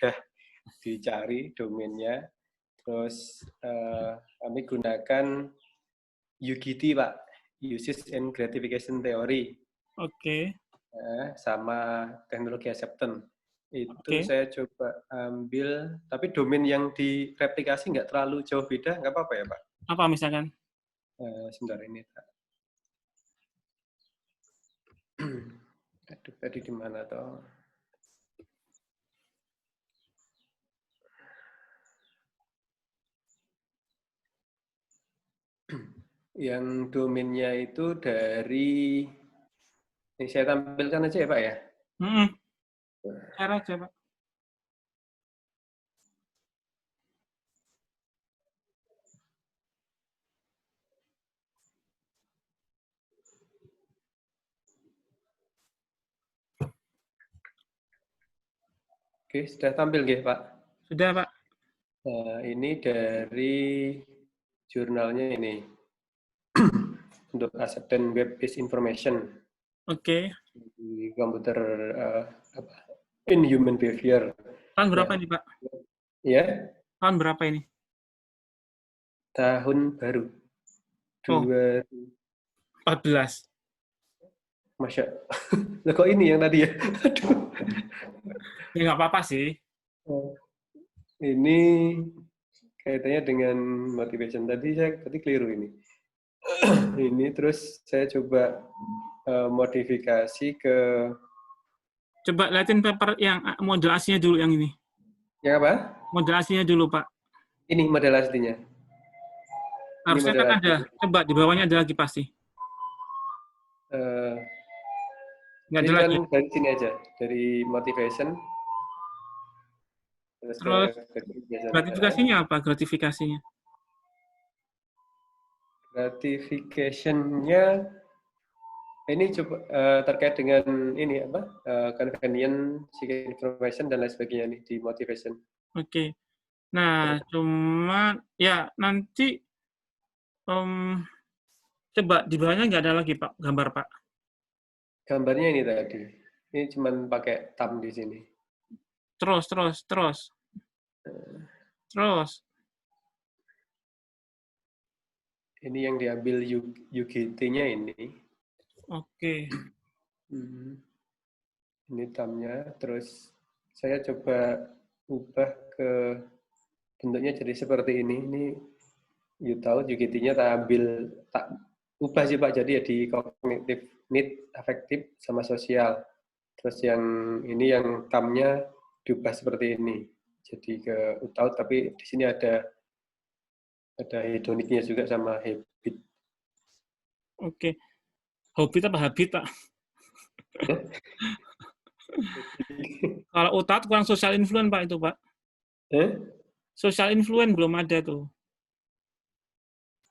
mudah dicari domainnya. Terus kami gunakan UGT, Pak, Usage and Gratification Theory. Oke. Sama teknologi acceptance. Itu Oke. saya coba ambil, tapi domain yang direplikasi nggak terlalu jauh beda, nggak apa-apa ya, Pak? Apa misalkan? Sebentar ini, Pak. Aduh, tadi di mana toh? Yang domainnya itu dari, ini saya tampilkan aja ya, Pak ya? Cara aja, Pak. Oke, sudah tampil nggih, Pak? Sudah, Pak. Ini dari jurnalnya ini. Untuk acceptance web-based information. Oke. Di komputer in human behavior. Tahun berapa ini, Pak? Ya. Tahun berapa ini? Tahun baru. 14. Masya. Lah kok ini yang tadi ya? Aduh. Ya nggak apa-apa sih. Ini kaitannya dengan motivation tadi, saya keliru ini. Ini terus saya coba modifikasi ke. Coba liatin paper yang model aslinya dulu yang ini. Yang apa? Model aslinya dulu, Pak. Ini model aslinya. Harusnya kan ada. Coba di bawahnya ada lagi pasti. Nggak ada lagi. Dari sini aja, dari motivation. Terus gratifikasinya apa? Gratifikasinya? Gratification-nya ini coba terkait dengan ini apa? Convenient, seeking information dan lain sebagainya nih di motivation. Oke. Nah, cuma ya nanti coba di bawahnya nggak ada lagi, Pak, gambar, Pak. Gambarnya ini tadi. Ini cuma pakai thumb di sini. Terus. Ini yang diambil UGT-nya ini. Oke. Ini thumbnya. Terus saya coba ubah ke bentuknya jadi seperti ini. Ini UGT-nya tak ubah sih, Pak. Jadi ya di cognitive need, affektif, sama sosial. Terus yang ini yang thumbnya diubah seperti ini. Jadi ke UTAUT, tapi di sini ada hedoniknya juga sama habit. Oke. Habit apa habit, Pak? Kalau UTAUT kurang social influence, Pak, itu, Pak. Social influence belum ada tuh.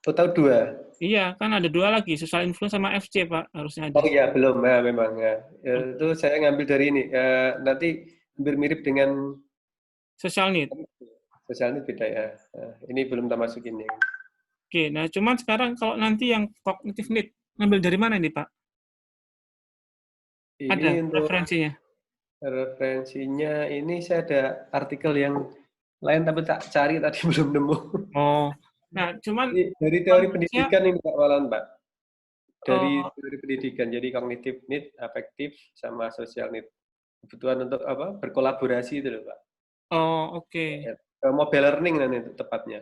UTAUT 2? Iya, kan ada 2 lagi, social influence sama FC, Pak, harusnya ada. Oh iya, belum. Ya, memang. Ya. Itu saya ngambil dari ini. Nanti hampir mirip dengan social need. Social need beda ya. Ini belum tak masukin ya. Oke, nah cuman sekarang kalau nanti yang cognitive need, ngambil dari mana ini, Pak? Ini ada untuk referensinya? Referensinya ini saya ada artikel yang lain tapi tak cari tadi belum nemu. Oh, nah cuman dari teori pendidikan ini Pak Walan, Pak. Dari Oh. teori pendidikan, jadi cognitive need, affektif, sama social need. Kebutuhan untuk apa? Berkolaborasi itu loh, Pak. Oh, oke. Mobile learning nanti tepatnya.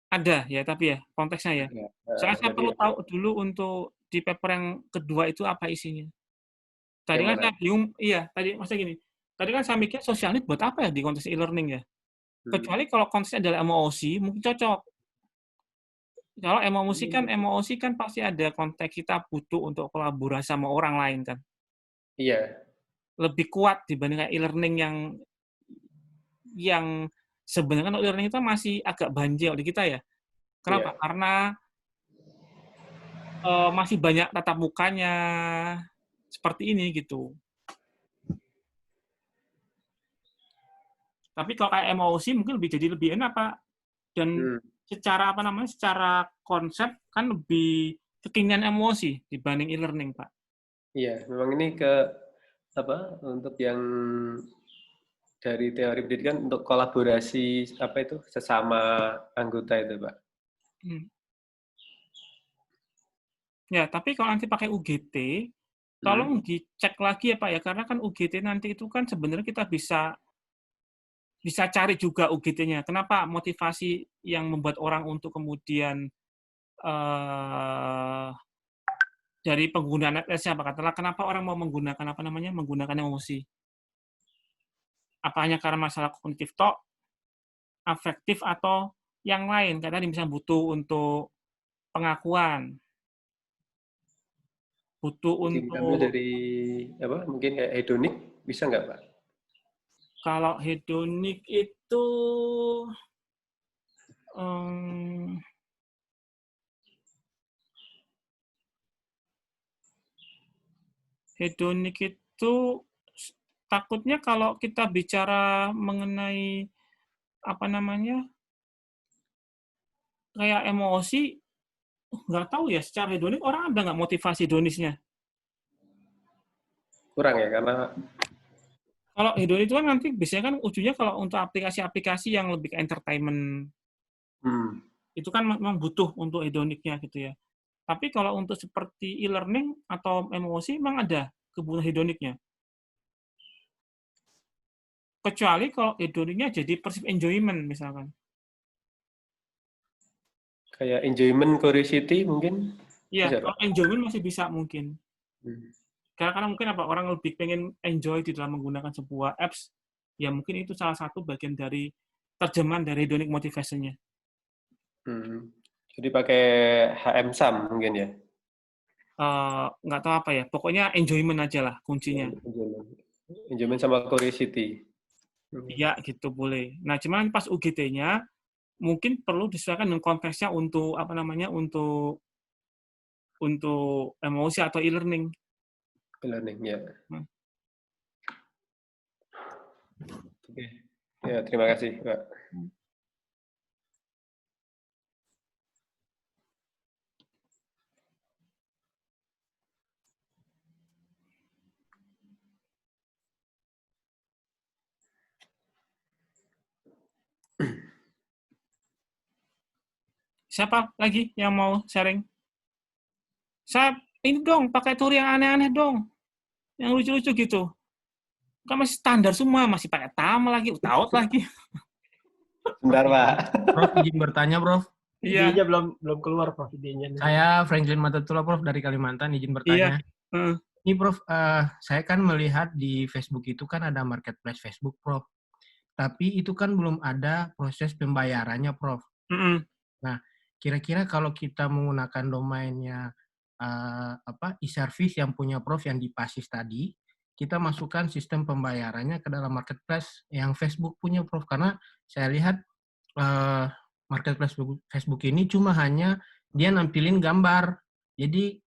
Ada ya, tapi ya konteksnya ya. Soalnya saya perlu tahu dulu untuk di paper yang kedua itu apa isinya. Tadi kan saya bingung, iya, tadi maksudnya gini. Tadi kan saya mikir social need buat apa ya di konteks e-learning ya. Kecuali kalau konteksnya adalah emosi, mungkin cocok. Kalau emosi kan pasti ada konteks kita butuh untuk kolaborasi sama orang lain kan. Iya. Lebih kuat dibandingkan e-learning yang sebenarnya e-learning itu masih agak banjir di kita ya. Kenapa? Yeah. Karena masih banyak tatap mukanya seperti ini gitu. Tapi kalau kayak emosi mungkin jadi lebih enak, Pak. Dan secara secara konsep kan lebih kekinian emosi dibanding e-learning, Pak. Iya, memang ini untuk yang dari teori pendidikan untuk kolaborasi apa itu sesama anggota itu, Pak. Ya, tapi kalau nanti pakai UGT, tolong dicek lagi ya Pak ya, karena kan UGT nanti itu kan sebenarnya kita bisa cari juga UGT-nya. Kenapa motivasi yang membuat orang untuk kemudian dari penggunaan apa katakanlah kenapa orang mau menggunakan menggunakan emosi? Apa hanya karena masalah kognitif tok, afektif atau yang lain? Karena misalnya butuh untuk pengakuan, butuh Mungkin diambil untuk dari apa? Mungkin kayak hedonik bisa nggak, Pak? kalau hedonik itu hedonik itu takutnya kalau kita bicara mengenai kayak emosi, nggak tahu ya secara hedonik orang ada nggak motivasi hedonisnya? Kurang ya, karena Kalau hedonik itu kan nanti biasanya kan ujungnya kalau untuk aplikasi-aplikasi yang lebih ke entertainment, itu kan memang butuh untuk hedoniknya gitu ya. Tapi kalau untuk seperti e-learning atau emosi memang ada kebutuhan hedoniknya. Kecuali kalau hedoniknya jadi perceived enjoyment misalkan. kayak enjoyment curiosity mungkin Iya, bisa, kalau Pak. enjoyment masih bisa mungkin. Karena mungkin orang lebih pengen enjoy di dalam menggunakan sebuah apps, ya mungkin itu salah satu bagian dari terjemahan dari hedonic motivation-nya. Jadi pakai HM-SAM mungkin ya? Nggak tahu apa ya, pokoknya enjoyment aja lah kuncinya. Enjoyment sama curiosity. Iya, gitu boleh. Nah, cuman pas UGT-nya mungkin perlu disesuaikan dengan konteksnya untuk untuk emosi atau e-learning. E-learning ya. Oke. Ya, terima kasih, Pak. Siapa lagi yang mau sharing? Saya ini dong, pakai tour yang aneh-aneh dong. Yang lucu-lucu gitu. Kan masih standar semua, masih pakai tama lagi, utaut lagi. Sebentar, Pak. Prof, izin bertanya, Prof. Iya. Idenya belum keluar, Prof, idenya. Saya Franklin Matatula, Prof, dari Kalimantan, izin bertanya. Iya. Ini, Prof, saya kan melihat di Facebook itu kan ada marketplace Facebook, Prof. Tapi itu kan belum ada proses pembayarannya, Prof. Nah, kira-kira kalau kita menggunakan domainnya e-service yang punya Prof yang di Pasis tadi, kita masukkan sistem pembayarannya ke dalam marketplace yang Facebook punya, Prof. Karena saya lihat marketplace Facebook ini cuma hanya dia nampilin gambar. Jadi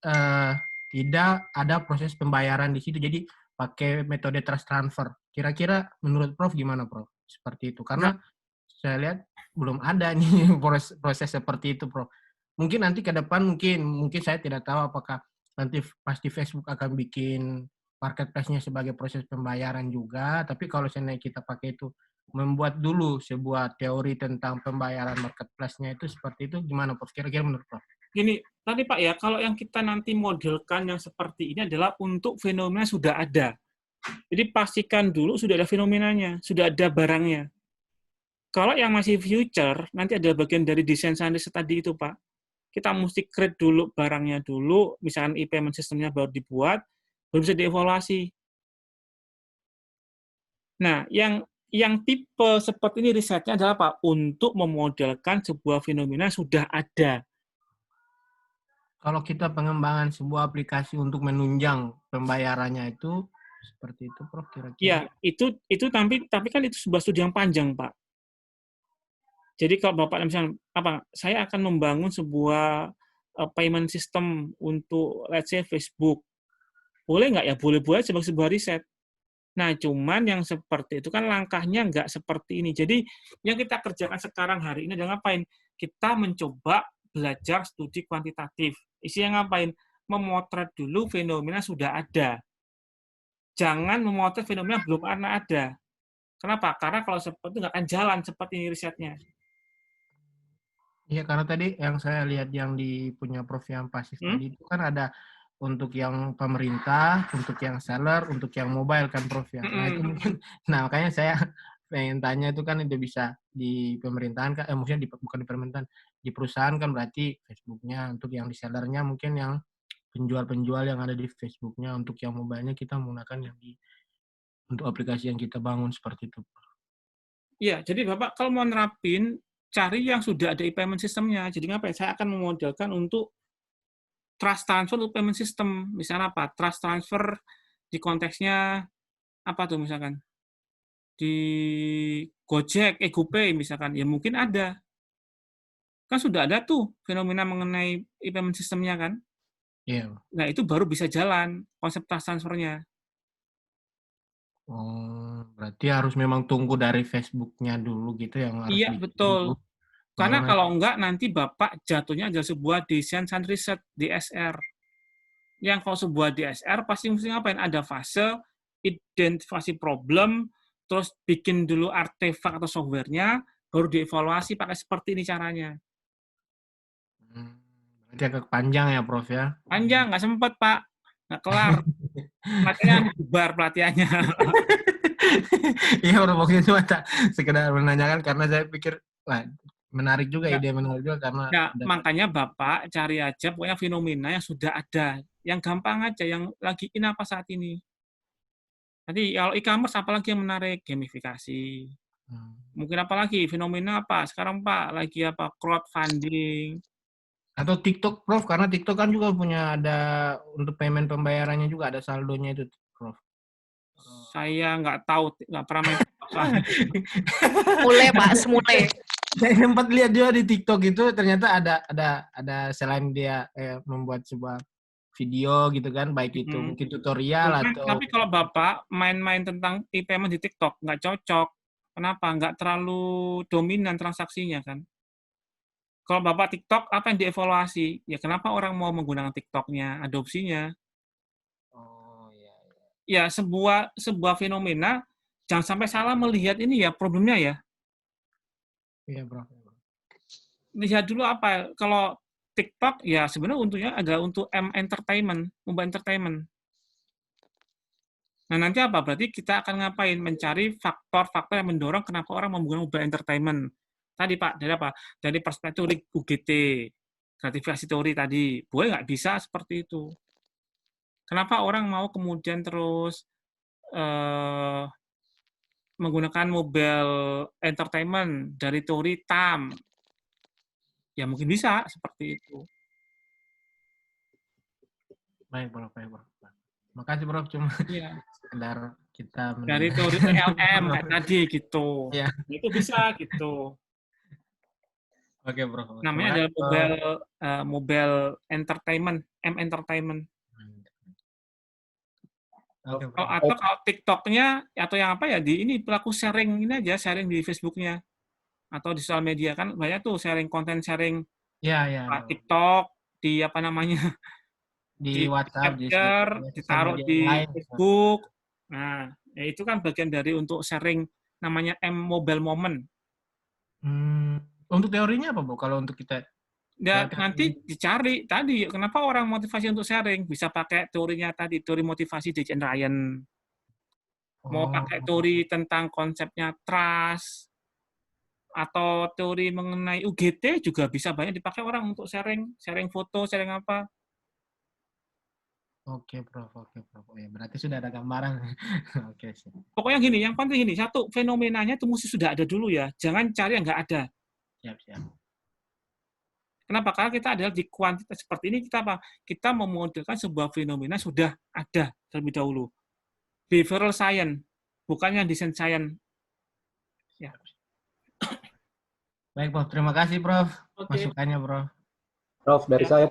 tidak ada proses pembayaran di situ. Jadi pakai metode trust transfer. Kira-kira menurut Prof gimana, Prof? Seperti itu. Karena saya lihat belum ada nih proses seperti itu, Prof. Mungkin nanti ke depan mungkin saya tidak tahu apakah nanti pasti Facebook akan bikin marketplace-nya sebagai proses pembayaran juga, tapi kalau seandainya kita pakai itu membuat dulu sebuah teori tentang pembayaran marketplace-nya itu seperti itu gimana, Prof? Kira-kira menurut Prof? Gini, tadi Pak ya, kalau yang kita nanti modelkan yang seperti ini adalah untuk fenomena sudah ada. Jadi pastikan dulu sudah ada fenomenanya, sudah ada barangnya. Kalau yang masih future, nanti ada bagian dari desain scientist tadi itu, Pak. Kita mesti create dulu barangnya dulu, misalkan e-payment system-nya baru dibuat, baru bisa dievaluasi. Nah, yang tipe seperti ini risetnya adalah apa? Untuk memodelkan sebuah fenomena sudah ada. Kalau kita pengembangan sebuah aplikasi untuk menunjang pembayarannya itu seperti itu, Prof, kira-kira? Ya, itu tapi kan itu sebuah studi yang panjang, Pak. Jadi kalau Bapak misalnya saya akan membangun sebuah payment system untuk let's say Facebook. Boleh nggak ya? Boleh-boleh sebagai sebuah riset. Nah, cuman yang seperti itu kan langkahnya nggak seperti ini. Jadi yang kita kerjakan sekarang hari ini adalah ngapain? Kita mencoba belajar studi kuantitatif. Isinya ngapain? Memotret dulu fenomena sudah ada. Jangan memotret fenomena belum pernah ada. Kenapa? Karena kalau seperti itu nggak akan jalan seperti ini risetnya. Iya, karena tadi yang saya lihat yang di punya Prof yang pasif tadi itu kan ada untuk yang pemerintah, untuk yang seller, untuk yang mobile kan Prof ya. Nah itu mungkin, nah makanya saya pengen tanya itu kan itu bisa di pemerintahan kan, maksudnya bukan di pemerintahan, di perusahaan kan berarti Facebooknya, untuk yang di sellernya mungkin yang penjual-penjual yang ada di Facebooknya, untuk yang mobile-nya kita menggunakan yang untuk aplikasi yang kita bangun seperti itu. Iya, jadi Bapak kalau mau nerapin, cari yang sudah ada e-payment system-nya. Jadi ngapain? Saya akan memodelkan untuk trust transfer untuk payment system. Misalnya apa? Trust transfer di konteksnya apa tuh misalkan? Di Gojek, GoPay misalkan. Ya mungkin ada. Kan sudah ada tuh fenomena mengenai e-payment system-nya kan? Iya. Nah, itu baru bisa jalan konsep trust transfer-nya. Oh, berarti harus memang tunggu dari Facebook-nya dulu gitu yang harus Iya, bikin dulu. betul. Karena Baru kalau enggak, nanti Bapak jatuhnya adalah sebuah desain and research, DSR. Yang kalau sebuah DSR, pasti mesti ngapain? Ada fase, identifikasi problem, terus bikin dulu artefak atau software-nya, baru dievaluasi pakai seperti ini caranya. Berarti agak panjang ya, Prof ya? Panjang, nggak sempat, Pak. Nggak kelar. Pelatihannya bubar pelatihannya. Iya, Prof, waktu itu sekedar menanyakan karena saya pikir, wah, menarik juga, ide menarik juga karena... Ya, makanya Bapak cari aja pokoknya fenomena yang sudah ada. Yang gampang aja, yang lagi in apa saat ini. Nanti kalau e-commerce apalagi yang menarik? Gamifikasi. Mungkin apalagi fenomena apa? Sekarang Pak lagi apa? Crowdfunding. Atau TikTok, Prof, karena TikTok kan juga punya ada untuk payment pembayarannya juga ada saldonya itu, Prof. Saya nggak tahu, nggak pernah main TikTok. Semule, Pak, semule. Saya sempat lihat juga di TikTok itu ternyata ada selain dia membuat sebuah video gitu kan, baik itu mungkin tutorial atau... Tapi kalau Bapak main-main tentang e-payment di TikTok, nggak cocok. Kenapa? Nggak terlalu dominan transaksinya kan. Kalau Bapak TikTok, apa yang dievaluasi? Ya kenapa orang mau menggunakan TikTok-nya, adopsinya? Oh, iya. Ya sebuah fenomena, jangan sampai salah melihat ini ya problemnya ya. Iya, Bro. Lihat dulu apa, kalau TikTok ya sebenarnya untungnya adalah untuk entertainment, mobile entertainment. Nah, nanti apa? Berarti kita akan ngapain? Mencari faktor-faktor yang mendorong kenapa orang menggunakan mobile entertainment. Tadi, Pak, dari apa? Dari perspektif UGT, gratifikasi teori tadi. Boleh nggak bisa seperti itu? Kenapa orang mau kemudian terus menggunakan mobile entertainment dari teori TAM? Ya mungkin bisa seperti itu. Baik, Bro. Makasih, Bro. Cuma sekedar kita dari teori TLM kayak tadi gitu. Ya. Itu bisa gitu. Oke, Bro. Namanya adalah mobile entertainment, entertainment. Atau kalau TikTok-nya atau yang apa ya di ini pelaku sharing ini aja, sharing di Facebook-nya atau di sosial media kan banyak tuh sharing konten sharing. Ya. TikTok di apa namanya? Di WhatsApp, capture, ditaruh di Facebook. Nah, ya itu kan bagian dari untuk sharing namanya mobile moment. Untuk teorinya apa, Bro? Kalau untuk kita ya nanti dicari tadi kenapa orang motivasi untuk sharing, bisa pakai teorinya tadi, teori motivasi di Jen Ryan. Mau pakai teori tentang konsepnya trust atau teori mengenai UGT juga bisa banyak dipakai orang untuk sharing foto, sharing apa. Oke, Prof. Ya, berarti sudah ada gambaran. Oke, sih. Pokoknya gini, yang penting gini, satu, fenomenanya itu mesti sudah ada dulu ya. Jangan cari yang nggak ada. Siap. Kenapa? Karena kita adalah di kuantitas seperti ini, kita apa? Kita memodelkan sebuah fenomena sudah ada terlebih dahulu. Behavioral science, bukan yang design science. Ya. Baik, Prof. Terima kasih, Prof. Masukannya, Prof. Prof, dari saya,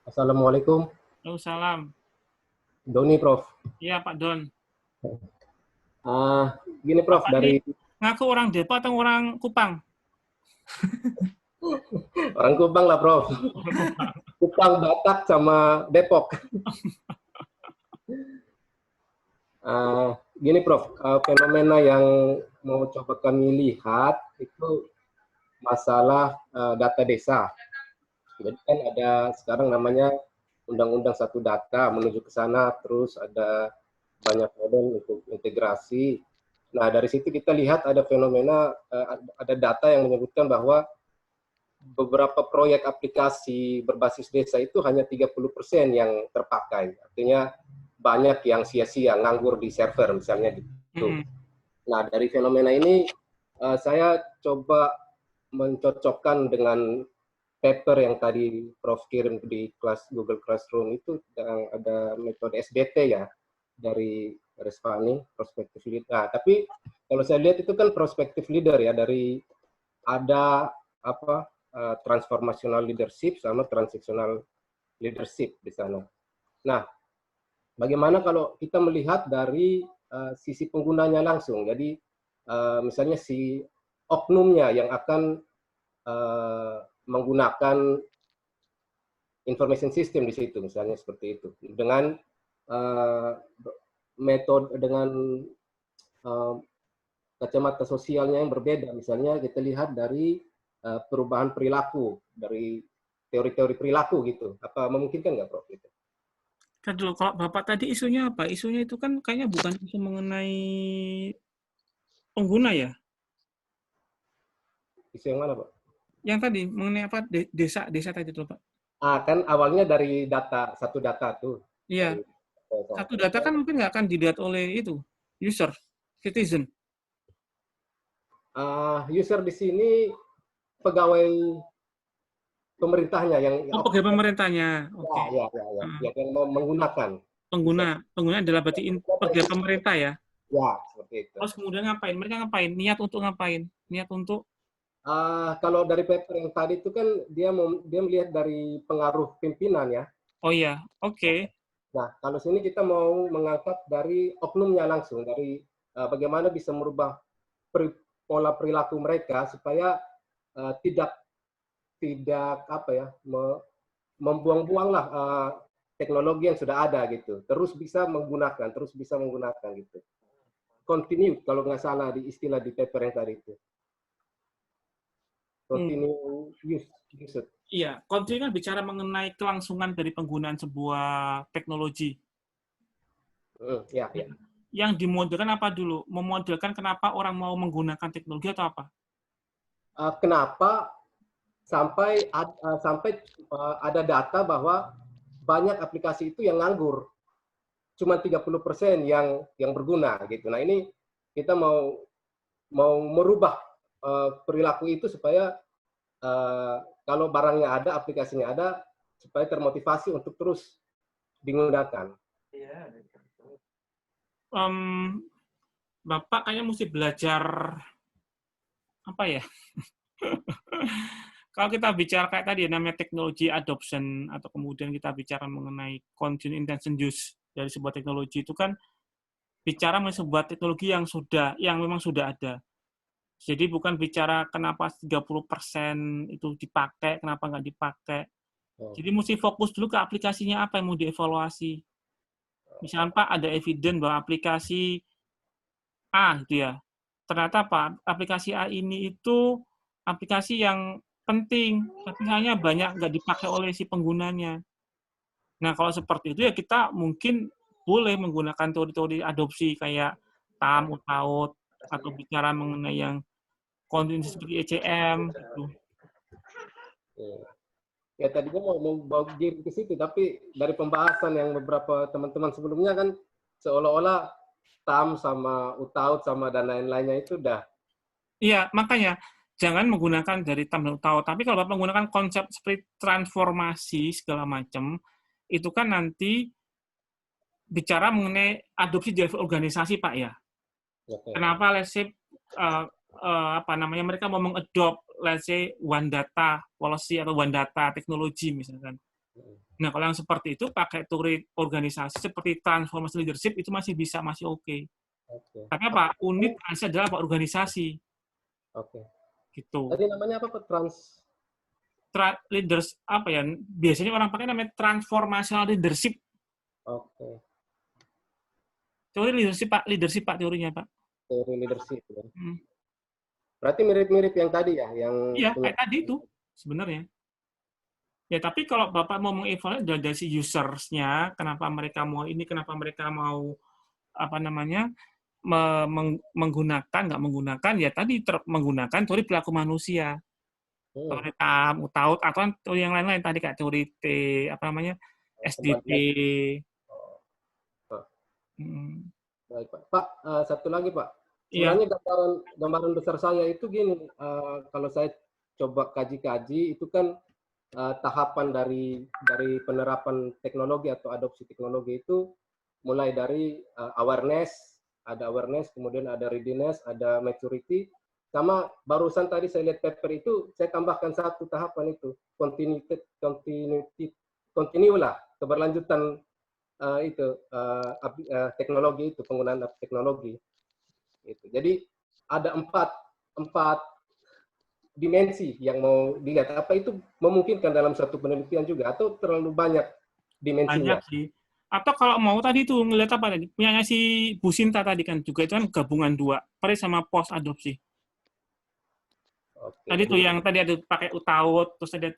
Assalamualaikum. Waalaikumsalam. Doni, Prof. Iya, Pak Don. Gini, Prof, Bapak dari... Ngaku orang Depok atau orang Kupang? Orang Kupang lah, Prof. Kupang, Batak, sama Depok. Gini Prof, fenomena yang mau coba kami lihat itu masalah data desa. Jadi kan ada sekarang namanya Undang-Undang Satu Data menuju ke sana, terus ada banyak model untuk integrasi. Nah, dari situ kita lihat ada fenomena, ada data yang menyebutkan bahwa beberapa proyek aplikasi berbasis desa itu hanya 30% yang terpakai. Artinya banyak yang sia-sia, nganggur di server misalnya gitu. Nah, dari fenomena ini saya coba mencocokkan dengan paper yang tadi Prof kirim di kelas Google Classroom itu yang ada metode SBT ya dari Resvani, prospective leader. Nah, tapi kalau saya lihat itu kan prospective leader ya, dari ada apa transformational leadership sama transactional leadership di sana. Nah, bagaimana kalau kita melihat dari sisi penggunanya langsung? Jadi misalnya si oknumnya yang akan menggunakan information system di situ, misalnya seperti itu, dengan metode dengan kacamata sosialnya yang berbeda. Misalnya kita lihat dari perubahan perilaku, dari teori-teori perilaku gitu. Apa memungkinkan nggak Prof? Gitu? Kan dulu, kalau Bapak tadi isunya apa? Isunya itu kan kayaknya bukan isu mengenai pengguna ya? Isu yang mana Pak? Yang tadi, mengenai apa? Desa tadi tuh, Pak. Kan awalnya dari data, satu data tuh. Iya. Dari, Satu data kan mungkin nggak akan dilihat oleh itu, user, citizen. User di sini pegawai pemerintahnya yang Pegawai pemerintahnya. Oke. yang menggunakan. Pengguna adalah berarti pegawai pemerintah ya? Ya, seperti itu. Terus kemudian ngapain? Mereka ngapain? Niat untuk ngapain? Niat untuk? Kalau dari paper yang tadi itu kan dia melihat dari pengaruh pimpinan ya. Oh iya, oke. Nah, kalau sini kita mau mengangkat dari oknumnya langsung, dari bagaimana bisa merubah pola perilaku mereka supaya tidak apa ya, membuang-buanglah teknologi yang sudah ada gitu. Terus bisa menggunakan gitu. Continue kalau nggak salah di istilah di paper yang tadi itu. Continue use. Iya, continue kan bicara mengenai kelangsungan dari penggunaan sebuah teknologi. Ya. Yang dimodelkan apa dulu? Memodelkan kenapa orang mau menggunakan teknologi atau apa? Kenapa sampai ada data bahwa banyak aplikasi itu yang nganggur, cuma 30% yang berguna gitu. Nah, ini kita mau merubah perilaku itu supaya kalau barangnya ada, aplikasinya ada, supaya termotivasi untuk terus digunakan. Bapak kayaknya mesti belajar apa ya? Kalau kita bicara kayak tadi namanya teknologi adoption atau kemudian kita bicara mengenai continued intention use dari sebuah teknologi itu kan bicara mengenai sebuah teknologi yang memang sudah ada. Jadi bukan bicara kenapa 30% itu dipakai, kenapa nggak dipakai. Jadi mesti fokus dulu ke aplikasinya apa yang mau dievaluasi. Misalnya Pak ada evidence bahwa aplikasi A gitu ya. Ternyata Pak, aplikasi A ini itu aplikasi yang penting, tapi hanya banyak nggak dipakai oleh si penggunanya. Nah, kalau seperti itu ya kita mungkin boleh menggunakan teori-teori adopsi kayak TAM, UTAUT, atau bicara mengenai yang kontingensi seperti ECM gitu. Ya tadinya mau bawa game ke situ, tapi dari pembahasan yang beberapa teman-teman sebelumnya kan seolah-olah TAM sama UTAUT sama dan lain-lainnya itu udah. Iya, makanya jangan menggunakan dari TAM dan UTAUT. Tapi kalau Bapak menggunakan konsep seperti transformasi segala macam, itu kan nanti bicara mengenai adopsi di level organisasi, Pak ya. Okay. Kenapa let's say mereka mau mengadopt let's say one data policy atau one data teknologi misalkan. Nah, kalau yang seperti itu pakai teori organisasi seperti transformation leadership itu masih oke. Tapi apa? Unit adalah apa? Organisasi. Oke. Gitu. Tadi namanya apa Pak? Leaders apa ya? Biasanya orang pakai namanya transformational leadership. Oke. Teori leadership Pak teorinya Pak. Teori leadership. Ya. Hmm. Berarti mirip-mirip yang tadi ya, yang Iya, kayak tadi itu sebenarnya. Ya, tapi kalau Bapak mau mengevaluasi dari si users-nya, kenapa mereka mau ini, kenapa mereka mau apa namanya menggunakan, nggak menggunakan, ya tadi menggunakan teori perilaku manusia. Teori taut atau teori yang lain-lain tadi kayak teori T, apa namanya, SDP. Baik, Pak. Pak, satu lagi, Pak. Iya. Sebenarnya gambaran besar saya itu gini, kalau saya coba kaji-kaji, itu kan tahapan dari penerapan teknologi atau adopsi teknologi itu mulai dari awareness, kemudian ada readiness, ada maturity, sama barusan tadi saya lihat paper itu, saya tambahkan satu tahapan itu, continue lah, keberlanjutan teknologi itu, penggunaan teknologi. Itu. Jadi ada empat dimensi yang mau dilihat. Apa itu memungkinkan dalam satu penelitian juga atau terlalu banyak dimensinya? Banyak sih. Atau kalau mau tadi tuh ngeliat apa tadi? Punyanya si Bu Sinta tadi kan juga itu kan gabungan dua, pre sama post adopsi. Oke. Tadi tuh yang tadi ada pakai UTAUT, terus ada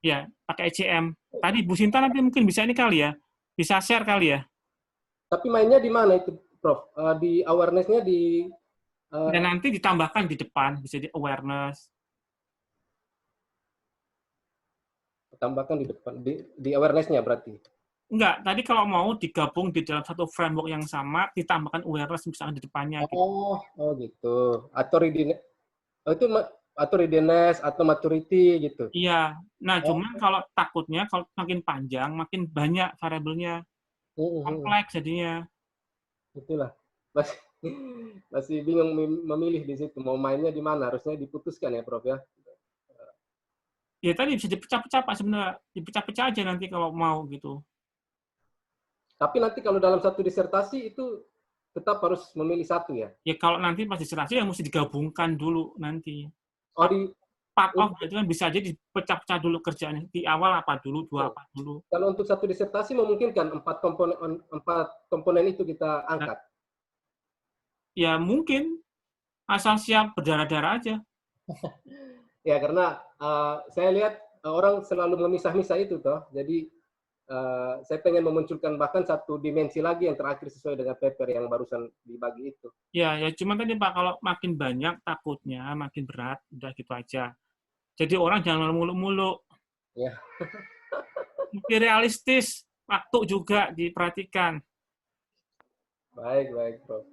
ya pakai ECM. Tadi Bu Sinta nanti mungkin bisa ini kali ya, bisa share kali ya. Tapi mainnya di mana itu, Prof? Di awareness-nya di dan nanti ditambahkan di depan, bisa di awareness. Tambahkan di depan, di awareness-nya berarti? Enggak, tadi kalau mau digabung di dalam satu framework yang sama, ditambahkan awareness misalnya di depannya. Oh gitu. Atau readiness atau maturity gitu. Iya. Nah, cuman kalau takutnya kalau makin panjang, makin banyak variabelnya. Kompleks jadinya. Itulah. Masih bingung memilih di situ. Mau mainnya di mana? Harusnya diputuskan ya, Prof ya. Ya tadi bisa dipecah-pecah Pak sebenarnya. Dipecah-pecah aja nanti kalau mau gitu. Tapi nanti kalau dalam satu disertasi itu tetap harus memilih satu ya? Ya kalau nanti pas disertasi ya mesti digabungkan dulu nanti. Oh, part of itu kan bisa aja dipecah-pecah dulu kerjaannya. Di awal apa dulu, dua apa dulu. Kalau untuk satu disertasi memungkinkan empat komponen itu kita angkat? Ya mungkin. Asal siap berdarah-darah aja. Ya karena saya lihat orang selalu memisah-misah itu toh. Jadi saya pengen memunculkan bahkan satu dimensi lagi yang terakhir sesuai dengan paper yang barusan dibagi itu. Ya cuma tadi Pak, kalau makin banyak takutnya makin berat, udah gitu aja. Jadi orang jangan muluk-muluk. Ya. Mungkin realistis, waktu juga diperhatikan. Baik, Prof.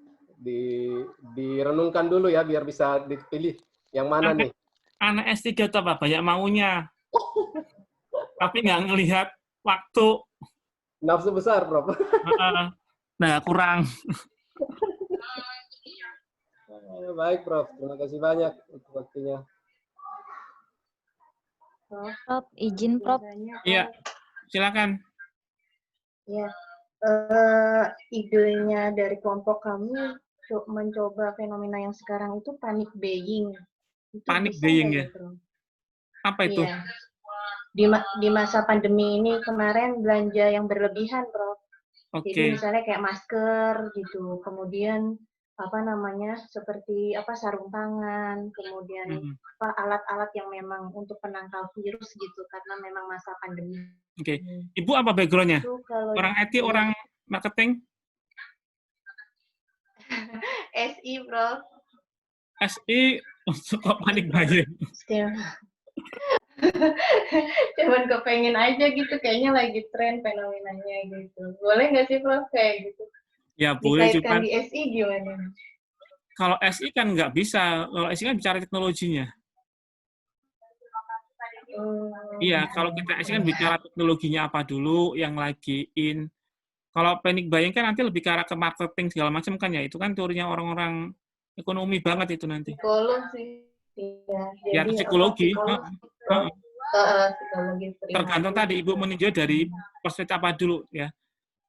Direnungkan dulu ya, biar bisa dipilih yang mana nih. Anak S3 tuh Pak, banyak maunya. Tapi nggak ngelihat waktu. Nafsu besar, Prof. Nah, kurang. Baik, Prof. Terima kasih banyak untuk waktunya. Prof, izin Prof. Iya, silakan. Ya, idenya dari kelompok kami mencoba fenomena yang sekarang itu panic buying. Panic buying ya? Apa itu? Iya. Di masa pandemi ini kemarin belanja yang berlebihan, Prof. Okay. Jadi misalnya kayak masker gitu, kemudian seperti sarung tangan, kemudian alat-alat yang memang untuk penangkal virus gitu karena memang masa pandemi. Oke. Ibu apa background-nya? Orang IT, orang marketing? SI, Prof. SI kok panik buying? Cuman kepengen aja gitu, kayaknya lagi tren fenomenanya gitu. Boleh nggak sih, Prof, kayak gitu? Ya boleh, dikaitkan di SI gimana? Kalau SI kan nggak bisa. Kalau SI kan bicara teknologinya. Iya, kalau kita SI kan bicara teknologinya apa dulu, yang lagi in. Kalau panic buying kan nanti lebih ke arah ke marketing segala macam kan ya. Itu kan teorinya orang-orang ekonomi banget itu nanti. Psikologi. Ya, psikologi. Psikologi. Tergantung tadi Ibu meninjau dari perspektif apa dulu ya.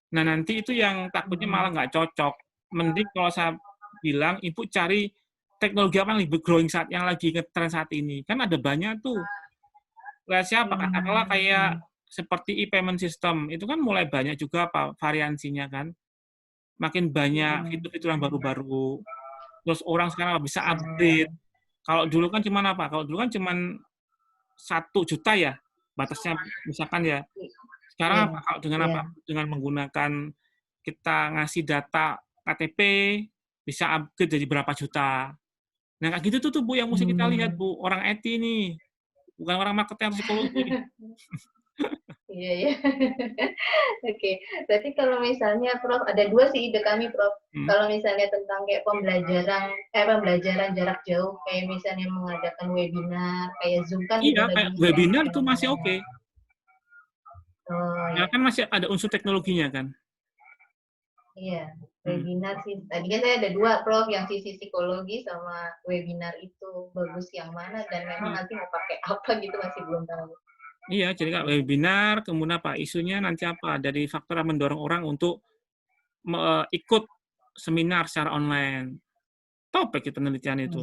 Nah, nanti itu yang takutnya malah nggak cocok. Mending kalau saya bilang, Ibu cari teknologi apa yang lebih growing yang lagi ngetren saat ini. Kan ada banyak tuh. Lihat siapa, katakanlah kayak seperti e-payment system. Itu kan mulai banyak juga variansinya kan. makin banyak fitur-fitur yang baru-baru. Terus orang sekarang bisa upgrade. Kalau dulu kan cuman apa? Kalau dulu kan cuman 1 juta ya batasnya misalkan ya. Sekarang apa? Kalau dengan apa? Dengan menggunakan kita ngasih data KTP bisa upgrade jadi berapa juta. Nah, kayak gitu tuh Bu yang mesti kita lihat Bu, orang IT nih. Bukan orang marketing atau psikologi. Iya, ya. Oke, berarti kalau misalnya Prof, ada 2 sih ide kami Prof. Kalau misalnya tentang kayak pembelajaran jarak jauh, kayak misalnya mengadakan webinar, kayak Zoom kan Iya, juga kayak lagi webinar itu masih fenomenanya. oke. Oh, Ya kan masih ada unsur teknologinya kan. Iya, webinar sih. Tadi kan saya ada 2 Prof, yang sisi psikologi sama webinar itu bagus yang mana dan memang nanti mau pakai apa gitu masih belum tahu. Iya, jadi Kak, webinar, kemudian apa? Isunya nanti apa? Dari faktor yang mendorong orang untuk ikut seminar secara online. Topik penelitian itu.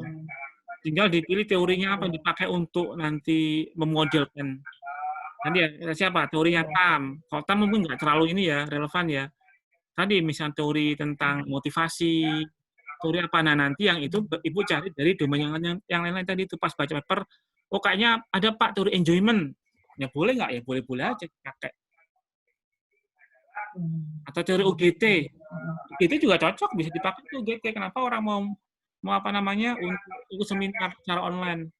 Tinggal dipilih teorinya apa yang dipakai untuk nanti memodelkan. Nanti ya, siapa? Teorinya TAM. Kalau TAM mungkin nggak terlalu ini ya, relevan ya. Tadi misalnya teori tentang motivasi, teori apa? Nah, nanti yang itu Ibu cari dari domain yang lain-lain tadi itu pas baca paper, oh kayaknya ada Pak teori enjoyment. Ya boleh nggak? Ya boleh-boleh aja pakai. Atau teori UGT. UGT juga cocok, bisa dipakai tuh UGT. Kenapa orang mau apa namanya untuk seminar secara online?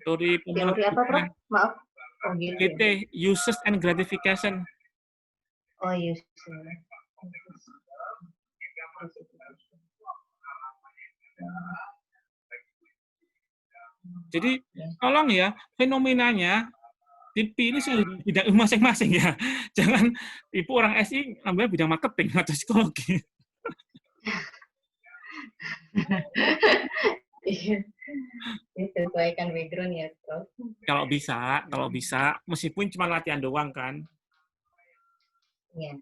Teori apa, Prof? Maaf. Oh, UGT, uses and gratification. Oh, uses. Jadi tolong ya, fenomenanya dipilih bidang masing-masing ya. Jangan Ibu orang SI ambil bidang marketing atau psikologi. Disesuaikan background ya, Prof. Kalau bisa, meskipun cuma latihan doang kan. Iya.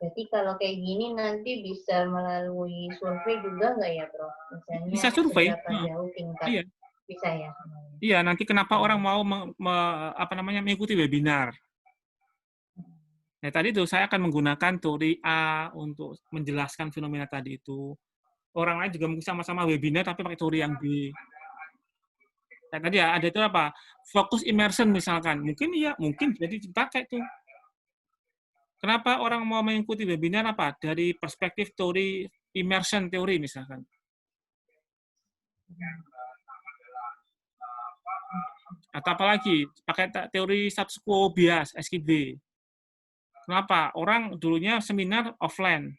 Jadi kalau kayak gini nanti bisa melalui survei juga nggak ya, Prof? Misalnya bisa survei. Seberapa jauh tingkat? Iya. Bisa ya. Iya, nanti kenapa orang mau mengikuti webinar? Nah, tadi itu saya akan menggunakan teori A untuk menjelaskan fenomena tadi itu. Orang lain juga mungkin sama-sama webinar tapi pakai teori yang B. Nah, tadi ya ada itu apa? Fokus immersion misalkan. Mungkin jadi dipakai tuh. Kenapa orang mau mengikuti webinar apa? Dari perspektif teori immersion teori misalkan. Atau apalagi pakai teori status quo bias SQB. Kenapa? Orang dulunya seminar offline,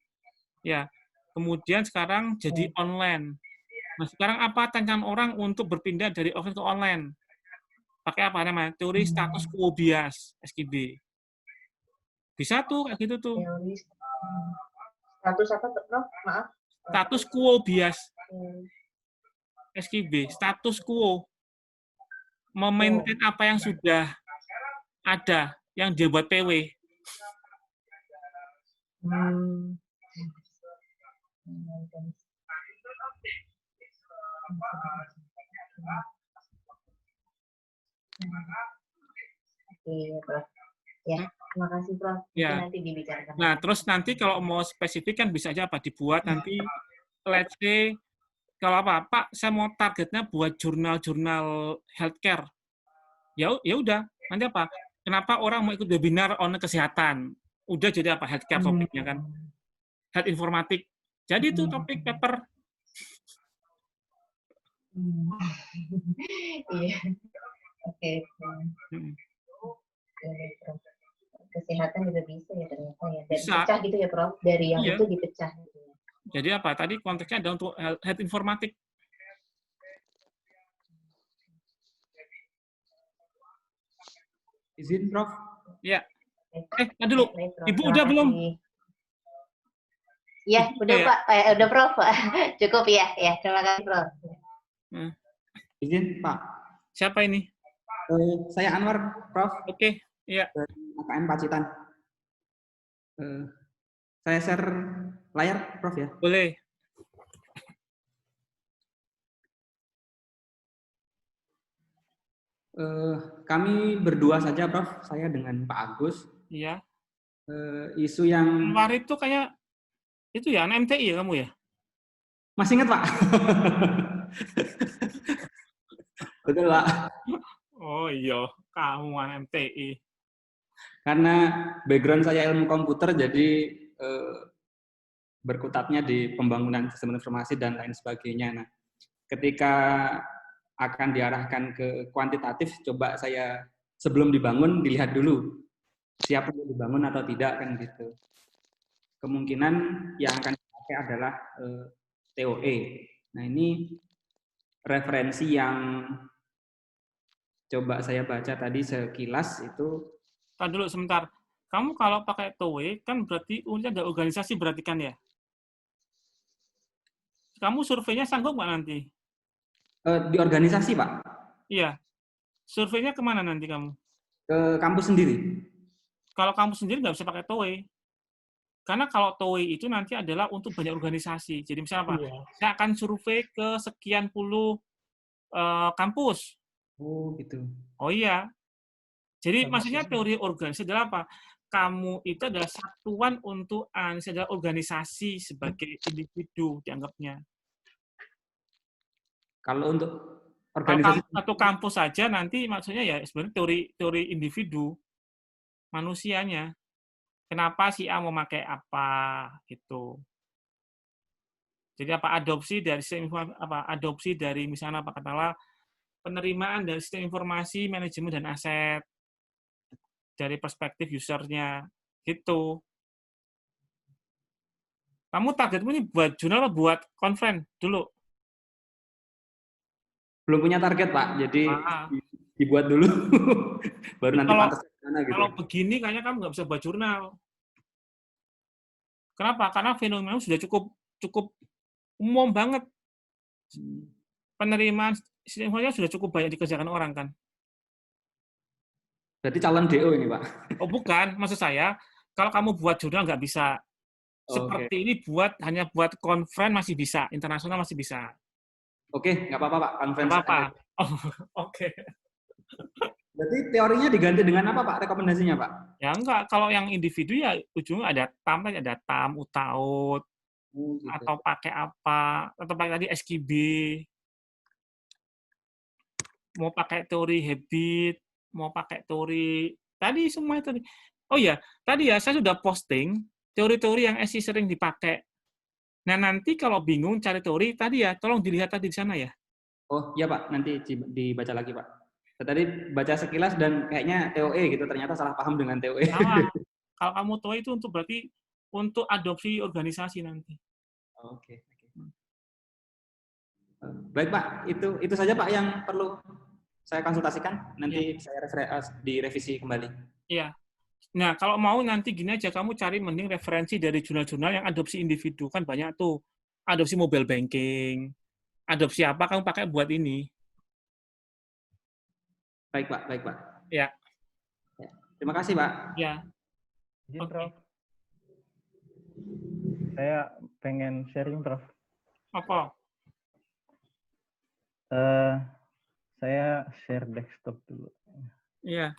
ya. Kemudian sekarang jadi online. Nah, sekarang apa tantangan orang untuk berpindah dari offline ke online? Pakai apa namanya? Teori status quo bias SQB. Bisa tuh kayak gitu tuh. Teori status apa, Prof? Maaf. Status quo bias SQB. Status quo. Memaintain apa yang sudah ada, yang dia buat PW. Oke, Prof. Ya, terima kasih, Prof. Ya. Nanti dibicarakan. Nah, terus nanti kalau mau spesifik kan bisa aja apa dibuat nanti let's say kalau apa, Pak, saya mau targetnya buat jurnal-jurnal healthcare. Ya udah, nanti apa? Kenapa orang mau ikut webinar online kesehatan? Udah jadi apa healthcare topiknya kan? Health informatik. Jadi itu topik paper. Iya. Oke. Kesehatan juga bisa ya ternyata ya. Dan dipecah gitu ya, Prof. Dari yang itu dipecah gitu. Jadi apa? Tadi konteksnya ada untuk health informatik. Izin, Prof. Ya. Dulu. Ibu udah belum? Iya, udah Pak. Udah Prof. Cukup ya. Ya, terima kasih, Prof. Izin, Pak. Siapa ini? Saya Anwar, Prof. Oke, iya. Dari AKM Pacitan. Saya share layar, Prof ya? Boleh. Kami berdua saja, Prof. Saya dengan Pak Agus. Iya. Isu yang Anwar itu kayak itu ya, anak MTI ya kamu ya? masih ingat Pak? Betul Pak. Oh iya, kamu anak MTI. Karena background saya ilmu komputer, jadi berkutatnya di pembangunan sistem informasi dan lain sebagainya. Nah, ketika akan diarahkan ke kuantitatif, coba saya sebelum dibangun dilihat dulu siap untuk dibangun atau tidak kan gitu. Kemungkinan yang akan dipakai adalah TOE. Nah ini referensi yang coba saya baca tadi sekilas itu. Kan dulu sebentar. Kamu kalau pakai TOE kan berarti unitnya ada organisasi berarti kan ya? Kamu surveinya sanggup nggak nanti? Di organisasi Pak. Iya. Surveinya kemana nanti kamu? Ke kampus sendiri. Kalau kamu sendiri nggak bisa pakai TOE. Karena kalau TOE itu nanti adalah untuk banyak organisasi. Jadi misalnya apa? Iya. Saya akan survei ke sekian puluh kampus. Oh gitu. Oh iya. Jadi maksudnya teori organisasi adalah apa? Kamu itu adalah satuan untuk analisis, adalah organisasi sebagai individu dianggapnya. Kalau untuk Kalau organisasi satu kampus saja nanti maksudnya ya sebenarnya teori individu manusianya. Kenapa si A memakai apa gitu. Jadi adopsi dari sistem adopsi dari misalnya katakanlah penerimaan dari sistem informasi, manajemen dan aset dari perspektif usernya gitu. Kamu targetmu ini buat jurnal atau buat conference dulu? belum punya target Pak, jadi dibuat dulu, baru nanti pantas ke sana gitu. Kalau begini kayaknya kamu nggak bisa buat jurnal. Kenapa? Karena fenomena sudah cukup umum banget. Penerimaan sistem informasi sudah cukup banyak dikerjakan orang kan. Berarti calon DO ini Pak? Oh bukan, maksud saya kalau kamu buat jurnal nggak bisa. Seperti ini hanya buat conference masih bisa, internasional masih bisa. Oke, nggak apa-apa Pak, conference. Nggak apa-apa. Oh, oke. Berarti teorinya diganti dengan apa Pak, rekomendasinya Pak? Ya enggak, kalau yang individu ya ujungnya ada TAM, UTAUT, gitu. atau pakai apa, atau pakai tadi SKB, mau pakai teori habit, mau pakai teori, tadi semua itu. Oh ya, tadi ya saya sudah posting teori-teori yang SI sering dipakai. Nah nanti kalau bingung cari teori, tadi ya tolong dilihat tadi di sana ya. Oh iya Pak, nanti dibaca lagi Pak. Tadi baca sekilas dan kayaknya TOE gitu, ternyata salah paham dengan TOE. Salah. Kalau kamu tahu itu untuk berarti untuk adopsi organisasi nanti. Oke. Baik Pak, itu saja Pak yang perlu saya konsultasikan. Nanti saya direvisi kembali. Iya. Nah, kalau mau nanti gini aja, kamu cari mending referensi dari jurnal-jurnal yang adopsi individu. Kan banyak tuh. Adopsi mobile banking. Adopsi apa kamu pakai buat ini. Baik Pak. Ya. Terima kasih Pak. Ya. Izin, Prof. Saya pengen sharing, Prof. Apa? Saya share desktop dulu. Iya.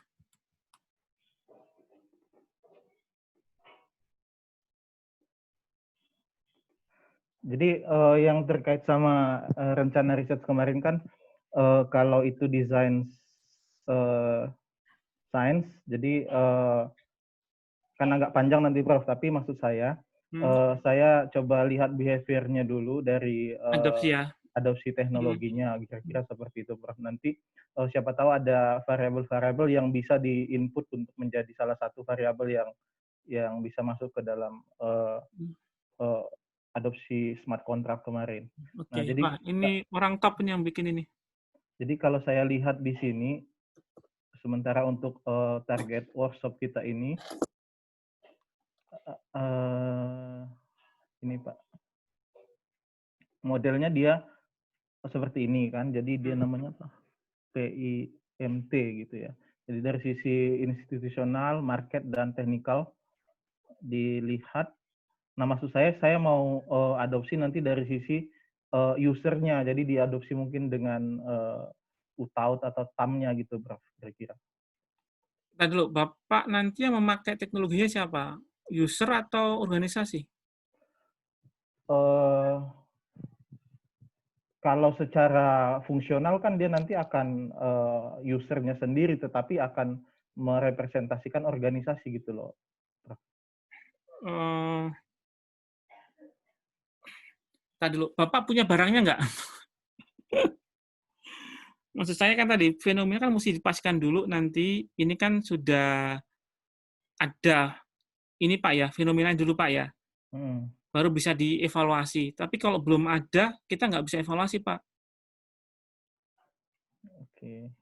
Jadi yang terkait sama rencana riset kemarin kan kalau itu desain science, jadi kan agak panjang nanti Prof, tapi maksud saya saya coba lihat behavior-nya dulu dari adopsi teknologinya, kira-kira seperti itu Prof. Nanti siapa tahu ada variabel-variabel yang bisa di-input untuk menjadi salah satu variabel yang bisa masuk ke dalam adopsi smart contract kemarin. Oke. Nah, jadi ini orang top yang bikin ini. Jadi kalau saya lihat di sini, sementara untuk target workshop kita ini Pak, modelnya dia seperti ini kan. Jadi dia namanya apa? PIMT gitu ya. Jadi dari sisi institusional, market dan teknikal dilihat. Nah, maksud saya mau adopsi nanti dari sisi usernya, jadi diadopsi mungkin dengan UTAUT atau TAM-nya gitu, Prof, kira-kira. Tadi dulu, Bapak nanti yang memakai teknologinya siapa? User atau organisasi? Kalau secara fungsional kan dia nanti akan usernya sendiri, tetapi akan merepresentasikan organisasi gitu loh. Tadi dulu, Bapak punya barangnya nggak? Maksud saya kan tadi, fenomena kan mesti dipastikan dulu nanti, ini kan sudah ada, ini Pak ya, fenomena dulu Pak ya, baru bisa dievaluasi. Tapi kalau belum ada, kita nggak bisa evaluasi Pak. Oke.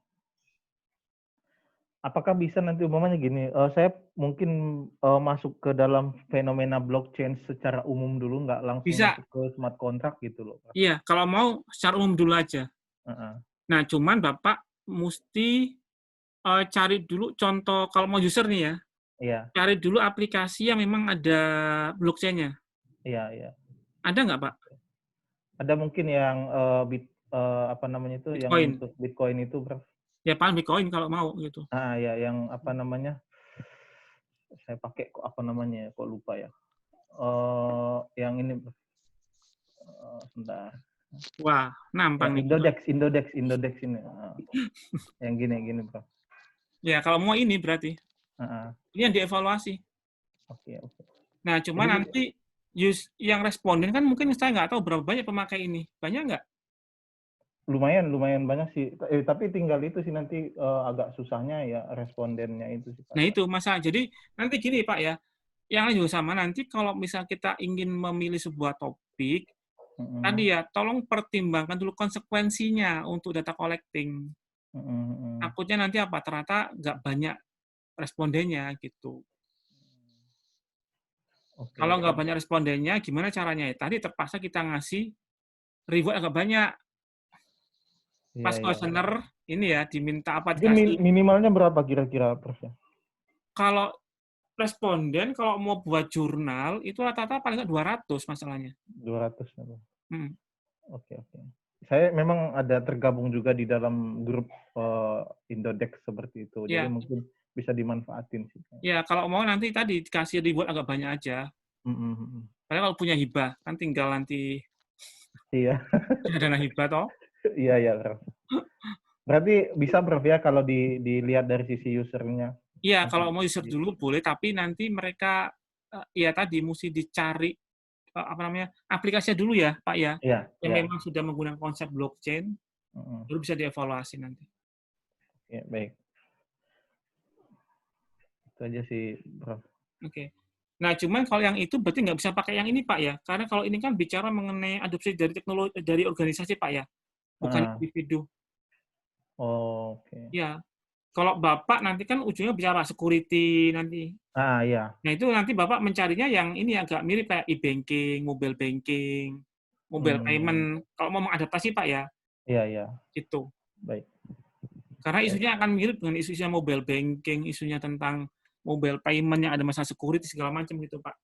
Apakah bisa nanti umpamanya gini, saya mungkin masuk ke dalam fenomena blockchain secara umum dulu, nggak langsung Bisa. masuk ke smart contract gitu loh. Iya, kalau mau secara umum dulu aja. Nah, cuman Bapak mesti cari dulu contoh, kalau mau user nih ya, cari dulu aplikasi yang memang ada blockchain-nya. Iya. Ada nggak Pak? Ada mungkin yang apa namanya itu, Bitcoin. yang untuk Bitcoin itu, Bro. Ya paling Bitcoin kalau mau gitu. Ya, yang apa namanya? Saya pakai kok apa namanya? Kok lupa ya? Yang ini, sebentar. Wah, nampang nih. Indodex ini. Yang gini, Bro. Ya, kalau mau ini berarti. Ini yang dievaluasi. Oke. Nah, cuma nanti yang responden kan mungkin saya nggak tahu berapa banyak pemakai ini. Banyak nggak? Lumayan banyak sih. Tapi tinggal itu sih nanti agak susahnya ya respondennya itu sih. Nah itu masalah. Jadi nanti gini Pak ya, yang juga sama nanti kalau misal kita ingin memilih sebuah topik, tadi ya tolong pertimbangkan dulu konsekuensinya untuk data collecting. Takutnya nanti apa? Ternyata nggak banyak respondennya gitu. Kalau nggak banyak respondennya, gimana caranya? Tadi terpaksa kita ngasih reward agak banyak. Pas questionnaire ini ya diminta apa dikasih. Minimalnya berapa kira-kira, Prof? Kalau responden kalau mau buat jurnal itu rata-rata paling nggak 200 masalahnya. 200. Oke. Saya memang ada tergabung juga di dalam grup Indodex seperti itu. Jadi mungkin bisa dimanfaatin sih. Ya, kalau mau nanti tadi dikasih reward agak banyak aja. Padahal kalau punya hibah, kan tinggal nanti ada dana hibah toh. Iya, Prof. Berarti bisa, Prof, ya kalau dilihat dari sisi usernya. Iya, kalau mau user dulu boleh, tapi nanti mereka ya tadi mesti dicari aplikasinya dulu ya, Pak ya. Yang memang sudah menggunakan konsep blockchain, baru bisa dievaluasi nanti. Ya, baik. Itu aja sih, Prof. Oke. Nah, cuman kalau yang itu berarti nggak bisa pakai yang ini, Pak ya. Karena kalau ini kan bicara mengenai adopsi dari teknologi dari organisasi, Pak ya. Bukan individu. Oke. Ya. Kalau Bapak nanti kan ujungnya bicara security nanti. Iya. Nah, itu nanti Bapak mencarinya yang ini agak mirip kayak e-banking, mobile banking, mobile payment. Kalau mau mengadaptasi, Pak ya. Iya. Itu. Baik. Karena isunya akan mirip dengan isunya mobile banking, isunya tentang mobile payment yang ada masalah security segala macam gitu, Pak.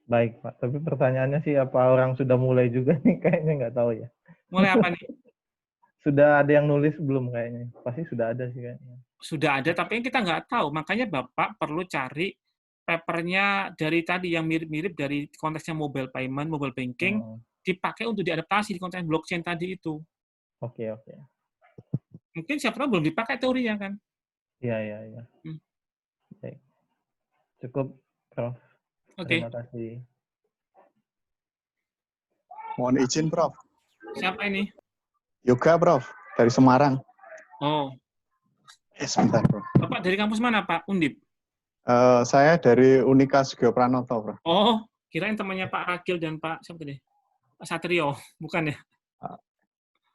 Baik, Pak. Tapi pertanyaannya sih apa orang sudah mulai juga nih? Kayaknya nggak tahu ya. Mulai apa nih? Sudah ada yang nulis belum kayaknya? Pasti sudah ada sih kayaknya. Sudah ada, tapi kita nggak tahu. Makanya Bapak perlu cari papernya dari tadi yang mirip-mirip dari konteksnya mobile payment, mobile banking, dipakai untuk diadaptasi di konteks blockchain tadi itu. Oke. Mungkin siapa tahu belum dipakai teorinya kan? Iya. Baik. Cukup, Prof. Terima kasih. Mohon izin, Prof. Siapa ini? Yoga, Prof. Dari Semarang. Oh. Sebentar, Prof. Bapak dari kampus mana, Pak? Undip? Saya dari Unika Sugio Pranoto, Prof. Oh, kirain temannya Pak Ragil dan Pak siapa tadi? Pak Satrio, bukan ya?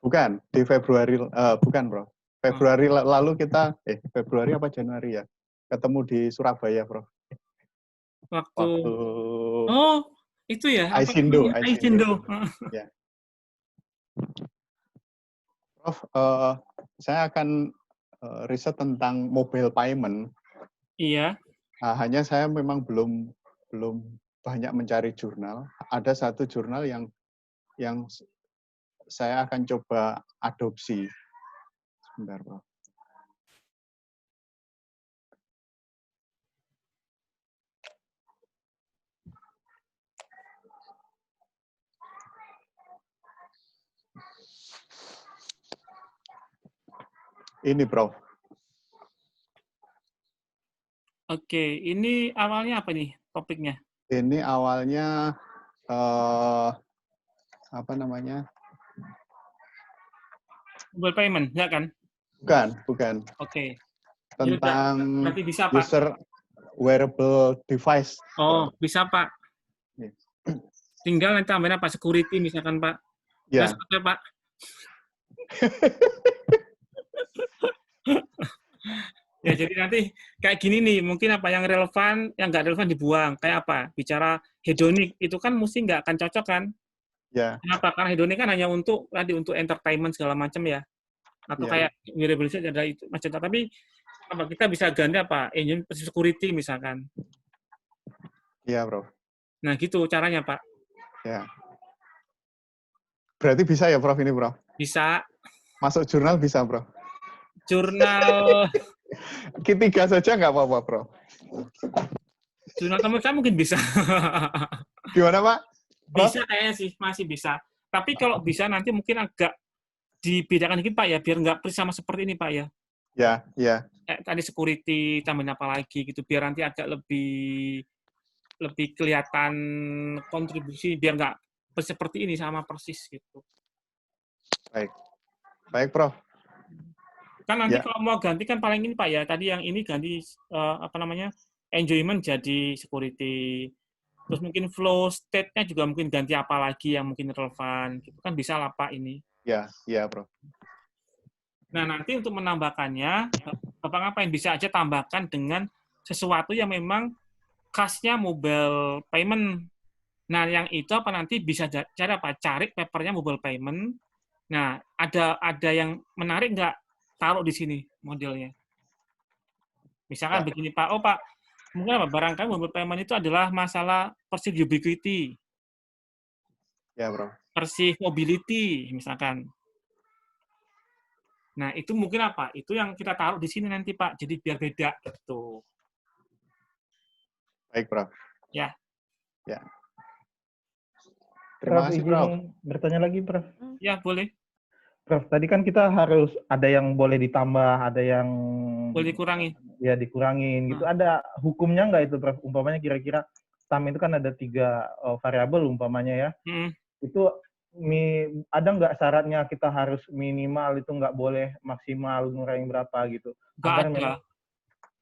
Bukan, di Februari, bukan, Prof. Februari lalu kita, Februari apa Januari ya? Ketemu di Surabaya, Prof. Waktu... Oh, itu ya? Aisindo. Ya. Prof, saya akan riset tentang mobile payment. Iya. Hanya saya memang belum banyak mencari jurnal. Ada satu jurnal yang saya akan coba adopsi. Sebentar, Prof. ini, Prof. Oke, ini awalnya apa nih topiknya? Ini awalnya apa namanya? Mobile payment, ya kan? Bukan. Oke. Tentang berarti bisa, Pak. user wearable device. Oh, bisa, Pak. Yes. Tinggal nanti tambahin apa? Security misalkan, Pak. Ya. Oke, Pak. Ya, jadi nanti kayak gini nih, mungkin apa yang relevan, yang nggak relevan dibuang. Kayak apa? Bicara hedonik, itu kan mesti nggak akan cocok kan? Ya. Kenapa? Karena hedonik kan hanya untuk entertainment segala macam ya. Atau kayak wearability ada itu macam. Tapi apa kita bisa ganti apa? Engine security misalkan. Iya, Bro. Nah, gitu caranya, Pak. Ya. Berarti bisa ya, Prof, ini, Prof? Bisa. Masuk jurnal bisa, Bro? Jurnal Q3 saja nggak apa-apa, Prof? Jurnal teman mungkin bisa. Gimana, Pak? Bisa kayaknya sih, masih bisa. Tapi kalau bisa nanti mungkin agak dibedakan dikit, Pak, ya, biar nggak persis sama seperti ini, Pak, ya. Ya. Tadi security, tambahin apa lagi, gitu. Biar nanti agak lebih kelihatan kontribusi, biar nggak seperti ini, sama persis, gitu. Baik, Prof. Kan nanti kalau mau ganti kan paling ini, Pak, ya. Tadi yang ini ganti, enjoyment jadi security. Terus mungkin flow state-nya juga mungkin ganti apa lagi yang mungkin relevan. Gitu kan bisa lah, Pak, ini. Ya, Prof. Nah, nanti untuk menambahkannya, Bapak ngapain? Bisa aja tambahkan dengan sesuatu yang memang khasnya mobile payment. Nah, yang itu apa nanti bisa cara apa? Cari papernya mobile payment. Nah, ada yang menarik nggak? Taruh di sini modelnya. Misalkan begini, Pak. Oh, Pak, mungkin apa? Barangkali mobile payment itu adalah masalah perceived ubiquity. Ya, Bro. Perceived mobility, misalkan. Nah, itu mungkin apa? Itu yang kita taruh di sini nanti, Pak. Jadi biar beda gitu. Baik, Prof. Ya. Terima kasih, Prof. Bertanya lagi, Prof. Ya, boleh. Prof, tadi kan kita harus ada yang boleh ditambah, ada yang boleh dikurangi. Ya, dikurangin. Gitu. Ada hukumnya nggak itu, Prof? Umpamanya kira-kira SAM itu kan ada 3 variabel umpamanya ya. Itu ada nggak syaratnya kita harus minimal itu nggak boleh maksimal ngurangin berapa gitu? Agar memang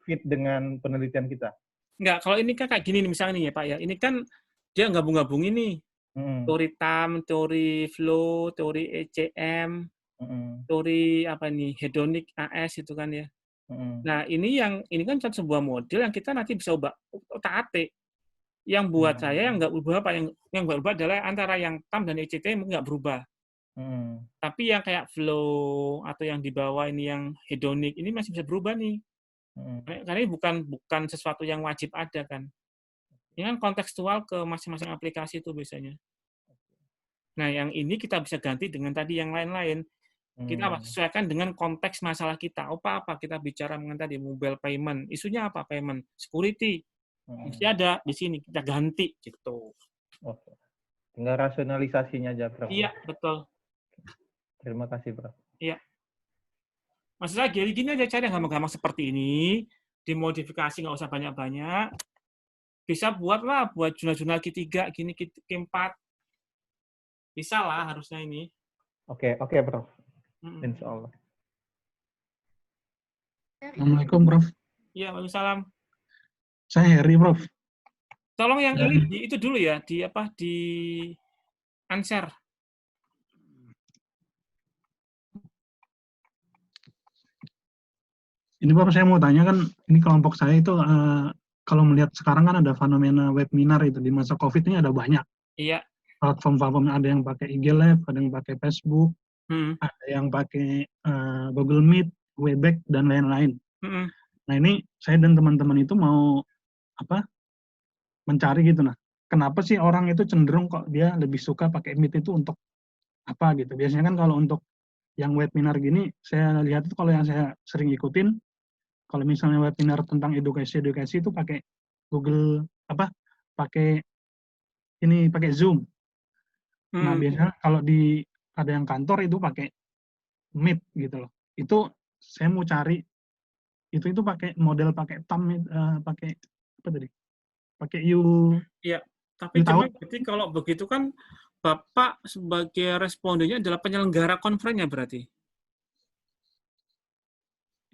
fit dengan penelitian kita. Nggak, kalau ini kan kayak gini nih, misalnya nih ya, Pak ya. Ini kan dia gabung-gabung ini. Teori TAM, teori flow, teori ECM, teori apa nih, hedonic AS itu kan ya. Nah, ini kan sebuah model yang kita nanti bisa ubah otak-atik. Yang buat saya yang nggak berubah apa? Yang berubah adalah antara yang TAM dan ECT mungkin nggak berubah. Tapi yang kayak flow atau yang di bawah ini yang hedonic ini masih bisa berubah nih. Karena ini bukan sesuatu yang wajib ada kan. Ini kan kontekstual ke masing-masing aplikasi itu biasanya. Nah, yang ini kita bisa ganti dengan tadi yang lain-lain. Kita sesuaikan dengan konteks masalah kita. Apa kita bicara mengenai tadi mobile payment. Isunya apa payment? Security. Mesti ada di sini. Kita ganti gitu. Oke. Tinggal rasionalisasinya aja, Prof. Iya, betul. Terima kasih, Prof. Iya. Maksud saya gini aja cari yang gampang-gampang seperti ini. Dimodifikasi nggak usah banyak-banyak. Bisa buat jurnal-jurnal Q3, gini Q4. Bisa lah harusnya ini. Oke, Prof. Insya Allah. Assalamualaikum, Prof. Iya, waalaikumsalam. Saya Heri, Prof. Tolong yang ini itu dulu ya, di unshare. Ini Prof, saya mau tanya kan, ini kelompok saya itu kalau melihat sekarang kan ada fenomena webinar itu di masa COVID ini ada banyak. Iya. Platform-platformnya ada yang pakai IG Live, ada yang pakai Facebook, ada yang pakai Google Meet, Webex dan lain-lain. Nah ini saya dan teman-teman itu mau mencari gitu kenapa sih orang itu cenderung kok dia lebih suka pakai Meet itu untuk apa gitu. Biasanya kan kalau untuk yang webinar gini saya lihat itu kalau yang saya sering ikutin kalau misalnya webinar tentang edukasi itu pakai Google pakai Zoom. Nah, biasanya kalau ada yang kantor itu pakai Meet gitu loh. Itu saya mau cari itu pakai model pakai pakai apa tadi? Pakai Iya, tapi cuma berarti kalau begitu kan Bapak sebagai respondennya adalah penyelenggara konferennya berarti.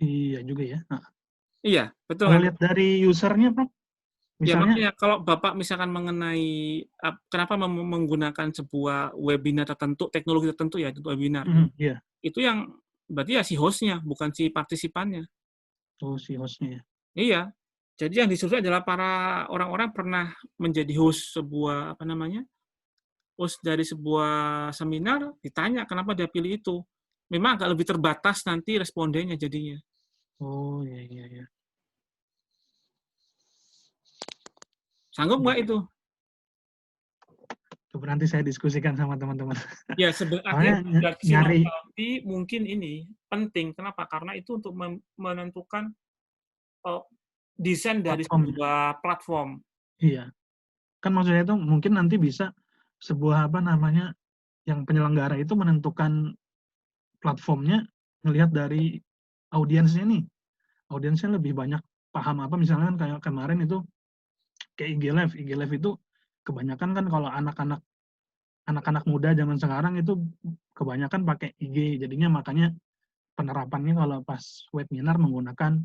Iya juga ya. Nah. Iya, betul kalau kan? lihat dari usernya, Prof. Misalnya, ya, makanya kalau Bapak misalkan mengenai kenapa menggunakan sebuah webinar tertentu, teknologi tertentu ya, webinar. Yeah. Itu yang berarti ya si hostnya, bukan si partisipannya. Oh, si hostnya ya. Iya. Jadi yang disurvei adalah para orang-orang pernah menjadi host sebuah host dari sebuah seminar, ditanya kenapa dia pilih itu. Memang agak lebih terbatas nanti respondennya jadinya. Oh, iya. Sanggup nggak itu? Coba nanti saya diskusikan sama teman-teman. Ya, sebenarnya nyari mungkin ini penting. Kenapa? Karena itu untuk menentukan desain dari sebuah platform. Iya. Kan maksudnya itu mungkin nanti bisa sebuah yang penyelenggara itu menentukan platformnya ngelihat dari audiensnya nih. Audiensnya lebih banyak paham apa, misalnya kan kayak kemarin itu kayak IG Live itu kebanyakan kan kalau anak-anak muda zaman sekarang itu kebanyakan pakai IG, jadinya makanya penerapannya kalau pas webinar menggunakan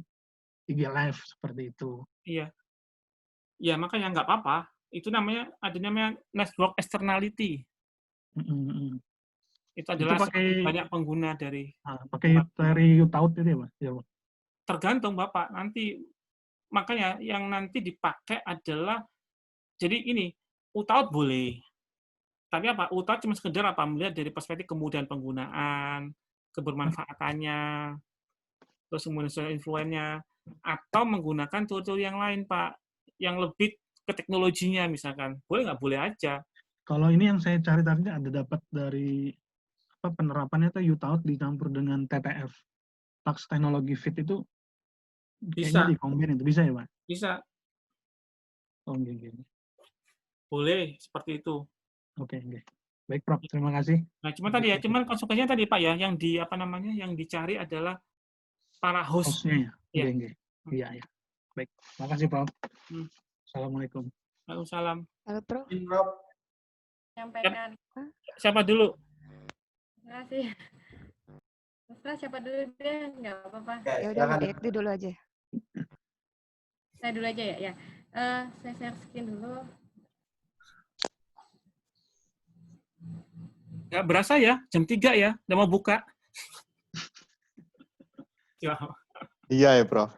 IG Live seperti itu. Iya. Ya, makanya nggak apa-apa. Itu namanya network externality. Itu adalah banyak pengguna dari pakai UTAUT itu ya, Pak? Ya, Pak. Tergantung Bapak. Nanti makanya yang nanti dipakai adalah jadi ini, UTAUT boleh. Tapi apa? UTAUT cuma sekedar melihat dari perspektif kemudahan penggunaan, kebermanfaatannya, terus kemudian social influence-nya, atau menggunakan tool-tool yang lain, Pak, yang lebih ke teknologinya misalkan. Boleh nggak? Boleh aja. Kalau ini yang saya cari tadi ada dapat dari penerapannya itu UTAUT dicampur dengan TTF, Tax Teknologi Fit itu bisa dikombin itu bisa ya, Pak? Bisa. Oh, gitu. Boleh seperti itu. Oke. Baik, Prof. Terima kasih. Nah, cuman konsekuensinya tadi Pak ya, yang yang dicari adalah para hostnya ya. Iya. Baik, terima kasih, Prof. Assalamualaikum. Waalaikumsalam. Halo, Prof. Sampaikan. Siapa dulu? Terima kasih. Terus siapa dulu deh? Nggak apa-apa. Ya udah, Dekti dulu aja. Saya dulu aja ya. Saya share screen dulu. Nggak berasa ya, jam 3 ya, udah mau buka. Iya ya, Prof.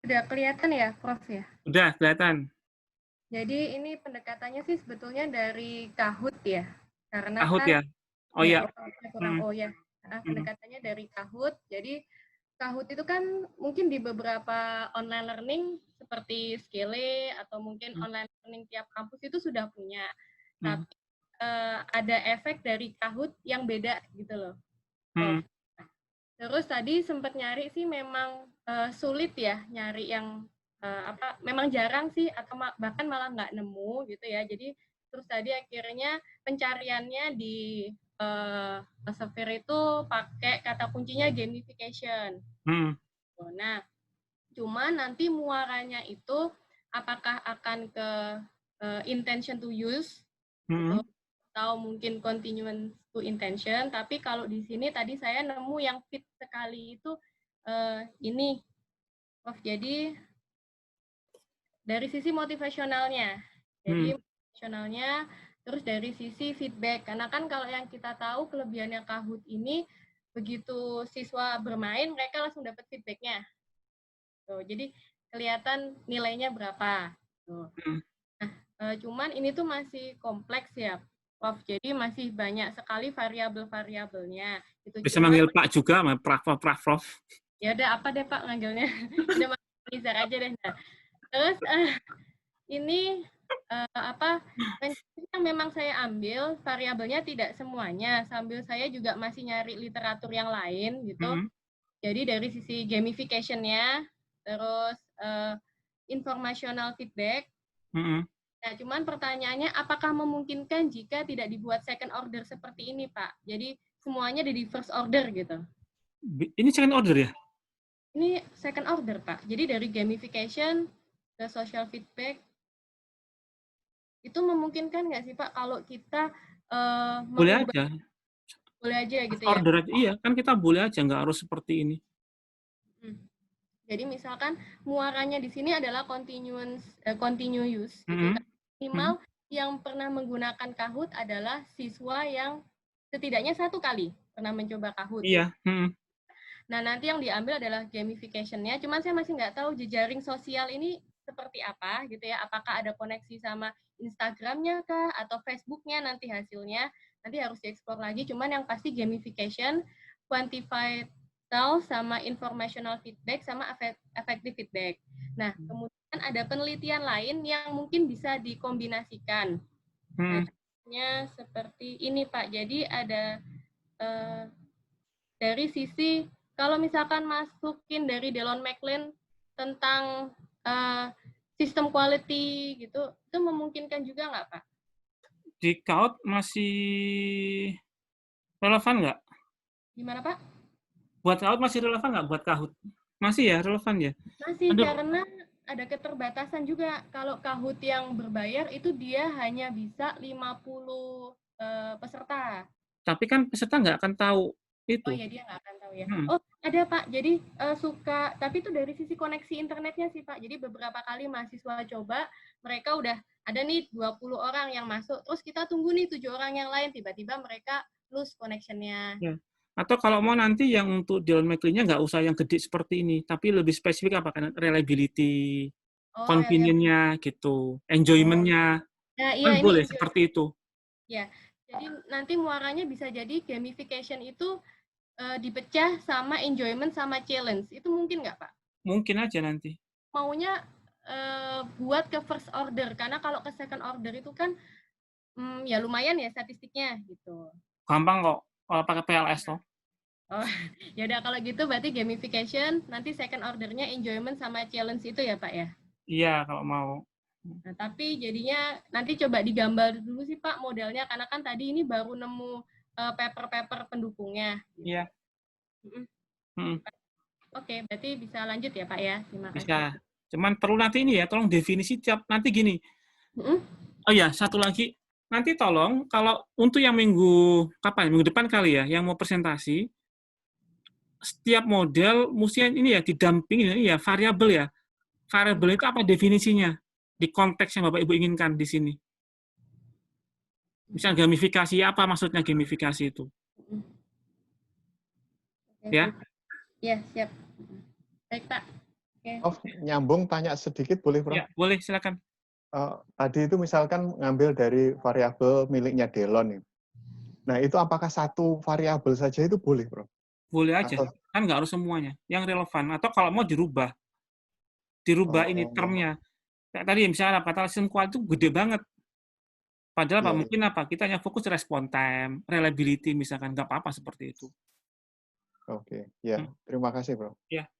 Udah kelihatan ya, Prof ya? Udah kelihatan. Jadi ini pendekatannya sih sebetulnya dari Kahoot ya. Karena Kahoot kan, ya? Oh iya. Pendekatannya dari Kahoot. Jadi Kahoot itu kan mungkin di beberapa online learning seperti Skele atau mungkin online learning tiap kampus itu sudah punya. Tapi ada efek dari Kahoot yang beda gitu loh. Terus tadi sempat nyari sih memang sulit ya nyari yang memang jarang sih atau bahkan malah nggak nemu gitu ya. Jadi terus tadi akhirnya pencariannya di Elsevier itu pakai kata kuncinya gamification. Nah, cuma nanti muaranya itu apakah akan ke intention to use atau mungkin continuous to intention. Tapi kalau di sini tadi saya nemu yang fit sekali itu ini, Prof. Jadi dari sisi motivasionalnya, terus dari sisi feedback. Karena kan kalau yang kita tahu kelebihannya Kahoot ini, begitu siswa bermain, mereka langsung dapat feedbacknya. Tuh, jadi kelihatan nilainya berapa. Tuh. Nah, cuman ini tuh masih kompleks ya, Prof. Jadi masih banyak sekali variabel-variabelnya. Bisa manggil Pak juga, Prof. Ya udah, apa deh Pak manggilnya? Udah manggil Nizar aja deh. Nah. Terus ini yang memang saya ambil variabelnya tidak semuanya, sambil saya juga masih nyari literatur yang lain gitu. Jadi dari sisi gamification-nya, terus informational feedback, Nah, cuman pertanyaannya, apakah memungkinkan jika tidak dibuat second order seperti ini, Pak? Jadi semuanya di first order gitu. Ini second order ya? Ini second order, Pak. Jadi dari gamification ke social feedback, itu memungkinkan nggak sih, Pak, kalau kita boleh aja. Boleh aja gitu ya? Order aja, iya. Kan kita boleh aja, nggak harus seperti ini. Jadi misalkan muaranya di sini adalah continue use, gitu. Minimal yang pernah menggunakan Kahoot adalah siswa yang setidaknya 1 kali pernah mencoba Kahoot. Iya. Nah, nanti yang diambil adalah gamification-nya. Cuman saya masih nggak tahu jejaring sosial ini seperti apa, gitu ya. Apakah ada koneksi sama Instagram-nya kah, atau Facebook-nya nanti hasilnya. Nanti harus dieksplor lagi. Cuman yang pasti gamification, quantified sama informational feedback, sama effective feedback. Nah, kemudian ada penelitian lain yang mungkin bisa dikombinasikan. Nah, seperti ini, Pak. Jadi ada dari sisi, kalau misalkan masukin dari Delon McLean tentang sistem quality gitu, itu memungkinkan juga nggak, Pak? Di Kahoot masih relevan nggak? Gimana, Pak? Buat Kahoot masih relevan nggak buat Kahoot? Masih ya, relevan ya? Masih, karena ada keterbatasan juga. Kalau Kahoot yang berbayar itu dia hanya bisa 50 peserta. Tapi kan peserta nggak akan tahu itu. Oh ya, dia nggak akan tahu ya. Oh, ada, Pak. Jadi tapi itu dari sisi koneksi internetnya sih, Pak. Jadi beberapa kali mahasiswa coba, mereka udah ada nih 20 orang yang masuk, terus kita tunggu nih 7 orang yang lain, tiba-tiba mereka lose connection-nya. Ya. Atau kalau mau nanti yang untuk Delon McLean-nya nggak usah yang gede seperti ini, tapi lebih spesifik apa kan? Reliability, convenience-nya gitu, enjoyment-nya. Kan boleh seperti itu. Ya, jadi nanti muaranya bisa jadi gamification itu dipecah sama enjoyment sama challenge. Itu mungkin nggak, Pak? Mungkin aja nanti. Maunya buat ke first order, karena kalau ke second order itu kan ya lumayan ya statistiknya gitu. Gampang kok kalau pakai PLS toh. Oh, ya udah kalau gitu berarti gamification, nanti second ordernya enjoyment sama challenge itu ya, Pak ya? Iya, kalau mau. Nah, tapi jadinya nanti coba digambar dulu sih, Pak, modelnya, karena kan tadi ini baru nemu paper-paper pendukungnya. Iya. Oke, berarti bisa lanjut ya, Pak ya? Terima kasih. Bisa. Cuman perlu nanti ini ya, tolong definisi tiap nanti gini. Oh ya, satu lagi. Nanti tolong kalau untuk yang minggu depan kali ya, yang mau presentasi, setiap model mesti ini ya didampingi ini ya variabel ya. Variabel itu apa definisinya di konteks yang Bapak Ibu inginkan di sini? Misal gamifikasi, apa maksudnya gamifikasi itu? Ya? Ya, siap. Baik, Pak. Nyambung tanya sedikit boleh, Prof? Ya, boleh, silakan. Tadi itu misalkan ngambil dari variabel miliknya Delon. Nah, itu apakah satu variabel saja itu boleh, Prof? Boleh aja. Kan nggak harus semuanya. Yang relevan. Atau kalau mau dirubah ini termnya. Kayak tadi misalnya kata sistem quality itu gede banget. Padahal mungkin kita hanya fokus respon time, reliability misalkan, nggak apa-apa seperti itu. Oke, ya. Terima kasih, Bro. Ya.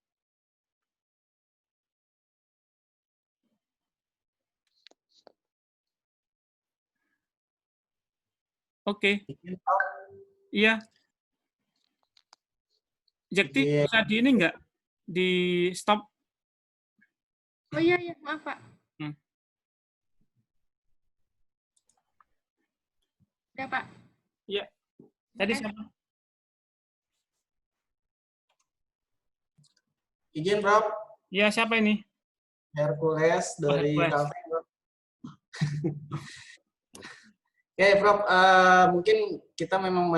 Oke. Iya. Jakti, bisa di ini nggak? Di stop. Oh iya, maaf, Pak. Udah, Pak. Iya. Tadi siapa? Izin, Prof. Iya, siapa ini? Hercules dari Cafe. Oke, Prof. Mungkin kita memang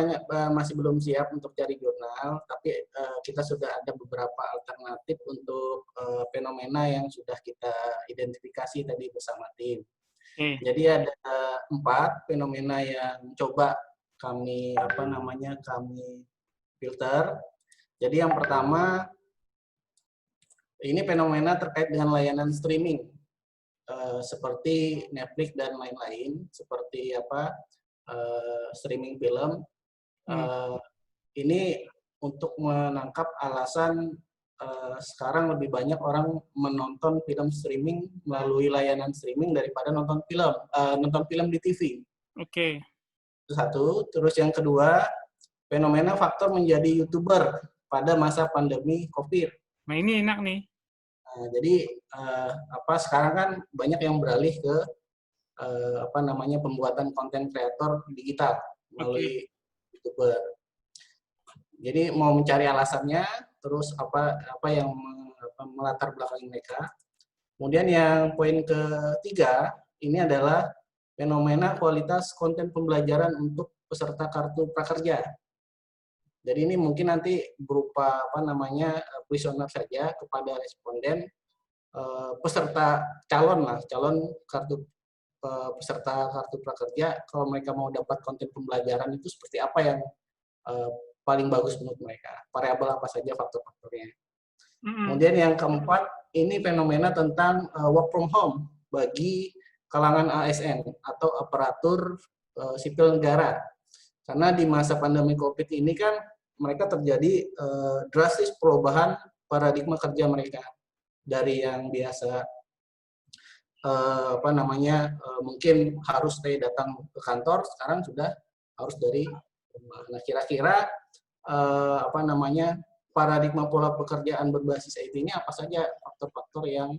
masih belum siap untuk cari jurnal, tapi kita sudah ada beberapa alternatif untuk fenomena yang sudah kita identifikasi tadi bersama tim. Jadi ada 4 fenomena yang coba kami kami filter. Jadi yang pertama ini fenomena terkait dengan layanan streaming. Seperti Netflix dan lain-lain, seperti streaming film. Ini untuk menangkap alasan sekarang lebih banyak orang menonton film streaming melalui layanan streaming daripada nonton film di TV. Oke. Itu satu. Terus yang kedua, fenomena faktor menjadi YouTuber pada masa pandemi COVID. Nah, ini enak nih. Nah, jadi sekarang kan banyak yang beralih ke pembuatan konten kreator digital melalui YouTuber. Jadi mau mencari alasannya, terus apa yang melatar belakangi mereka. Kemudian yang poin ketiga ini adalah fenomena kualitas konten pembelajaran untuk peserta kartu prakerja. Jadi ini mungkin nanti berupa kuesioner saja kepada responden peserta calon peserta kartu prakerja, kalau mereka mau dapat konten pembelajaran itu seperti apa yang paling bagus menurut mereka, variabel apa saja faktor-faktornya. Kemudian yang keempat, ini fenomena tentang work from home bagi kalangan ASN atau aparatur sipil negara. Karena di masa pandemi COVID ini kan mereka terjadi drastis perubahan paradigma kerja mereka. Dari yang biasa mungkin harus datang ke kantor, sekarang sudah harus dari rumah. Nah, kira-kira paradigma pola pekerjaan berbasis IT ini apa saja faktor-faktor yang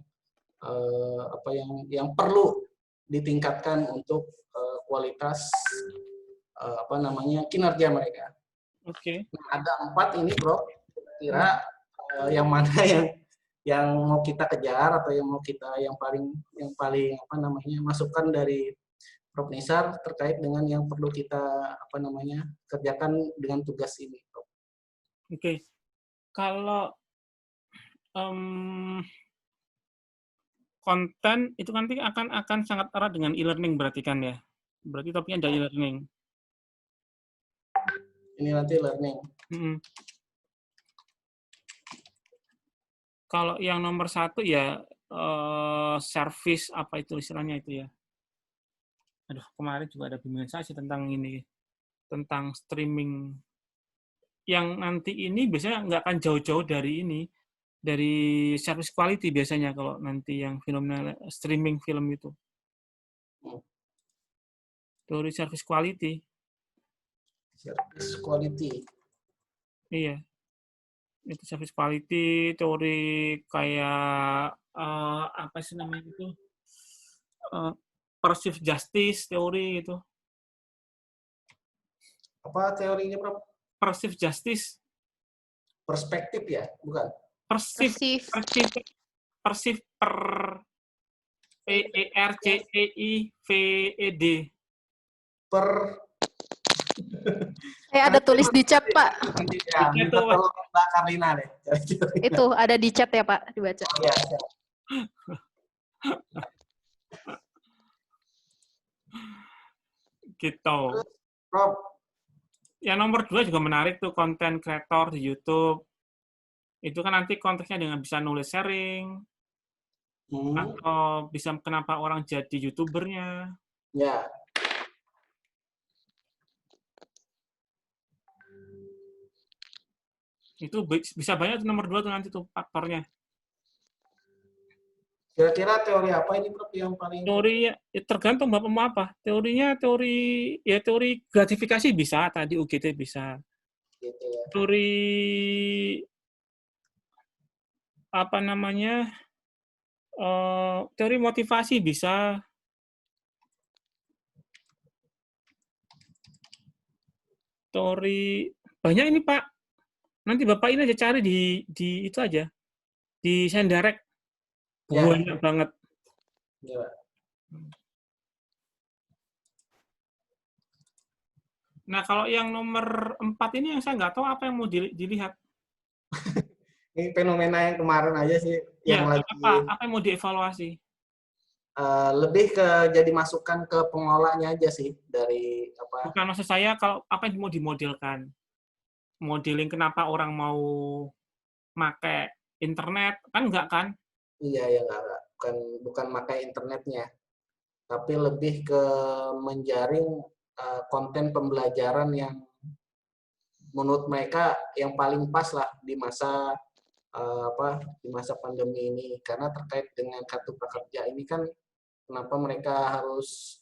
perlu ditingkatkan untuk kualitas kinerja mereka. Oke. Nah, ada 4 ini, Prof. Kira-kira yang mana yang mau kita kejar atau yang paling masukan dari Prof. Nisar terkait dengan yang perlu kita kerjakan dengan tugas ini, Prof. Oke. Kalau konten itu nanti akan sangat erat dengan e-learning berarti kan ya? Berarti topiknya ada e-learning. Ini nanti learning. Kalau yang nomor 1 ya service apa itu istilahnya itu ya. Aduh, kemarin juga ada bimbingan saya sih tentang ini, tentang streaming. Yang nanti ini biasanya nggak akan jauh-jauh dari ini, dari service quality biasanya kalau nanti yang filmnya streaming film itu. Teori service quality. Service quality. Iya. Itu service quality, teori kayak apa sih namanya itu? Perceived justice teori itu. Apa teorinya, Prof? Perceived justice. Perspektif ya, bukan? Perceived PERCEIVED. Ada tulis di chat, Pak. Ya, minta tolong Mbak Karlina deh. Itu ada di chat ya, Pak, dibaca. Iya. Gitu. Prof. Yang nomor 2 juga menarik tuh, konten kreator di YouTube. Itu kan nanti konteksnya dengan bisa nulis sharing, atau bisa kenapa orang jadi YouTubernya. Ya. Itu bisa banyak tuh nomor 2 tuh nanti tuh faktornya. Kira-kira teori apa ini, Prof, yang paling... Teori ya, tergantung Bapak mau apa. Teorinya teori gratifikasi bisa, tadi UGT bisa. Gitu ya. Teori apa namanya? Teori motivasi bisa. Teori banyak ini, Pak. Nanti Bapak ini aja cari di itu aja. Di Sendarek. Banyak banget. Ya. Nah, kalau yang nomor 4 ini yang saya nggak tahu apa yang mau dilihat. Ini fenomena yang kemarin aja sih. Yang lagi apa yang mau dievaluasi? Lebih ke jadi masukan ke pengolahnya aja sih. Dari apa? Bukan, maksud saya kalau apa yang mau dimodelkan. Modeling kenapa orang mau pakai internet. Kan enggak kan? Iya, ya enggak. Bukan pakai internetnya. Tapi lebih ke menjaring konten pembelajaran yang menurut mereka yang paling pas lah di masa di masa pandemi ini, karena terkait dengan kartu prakerja ini kan kenapa mereka harus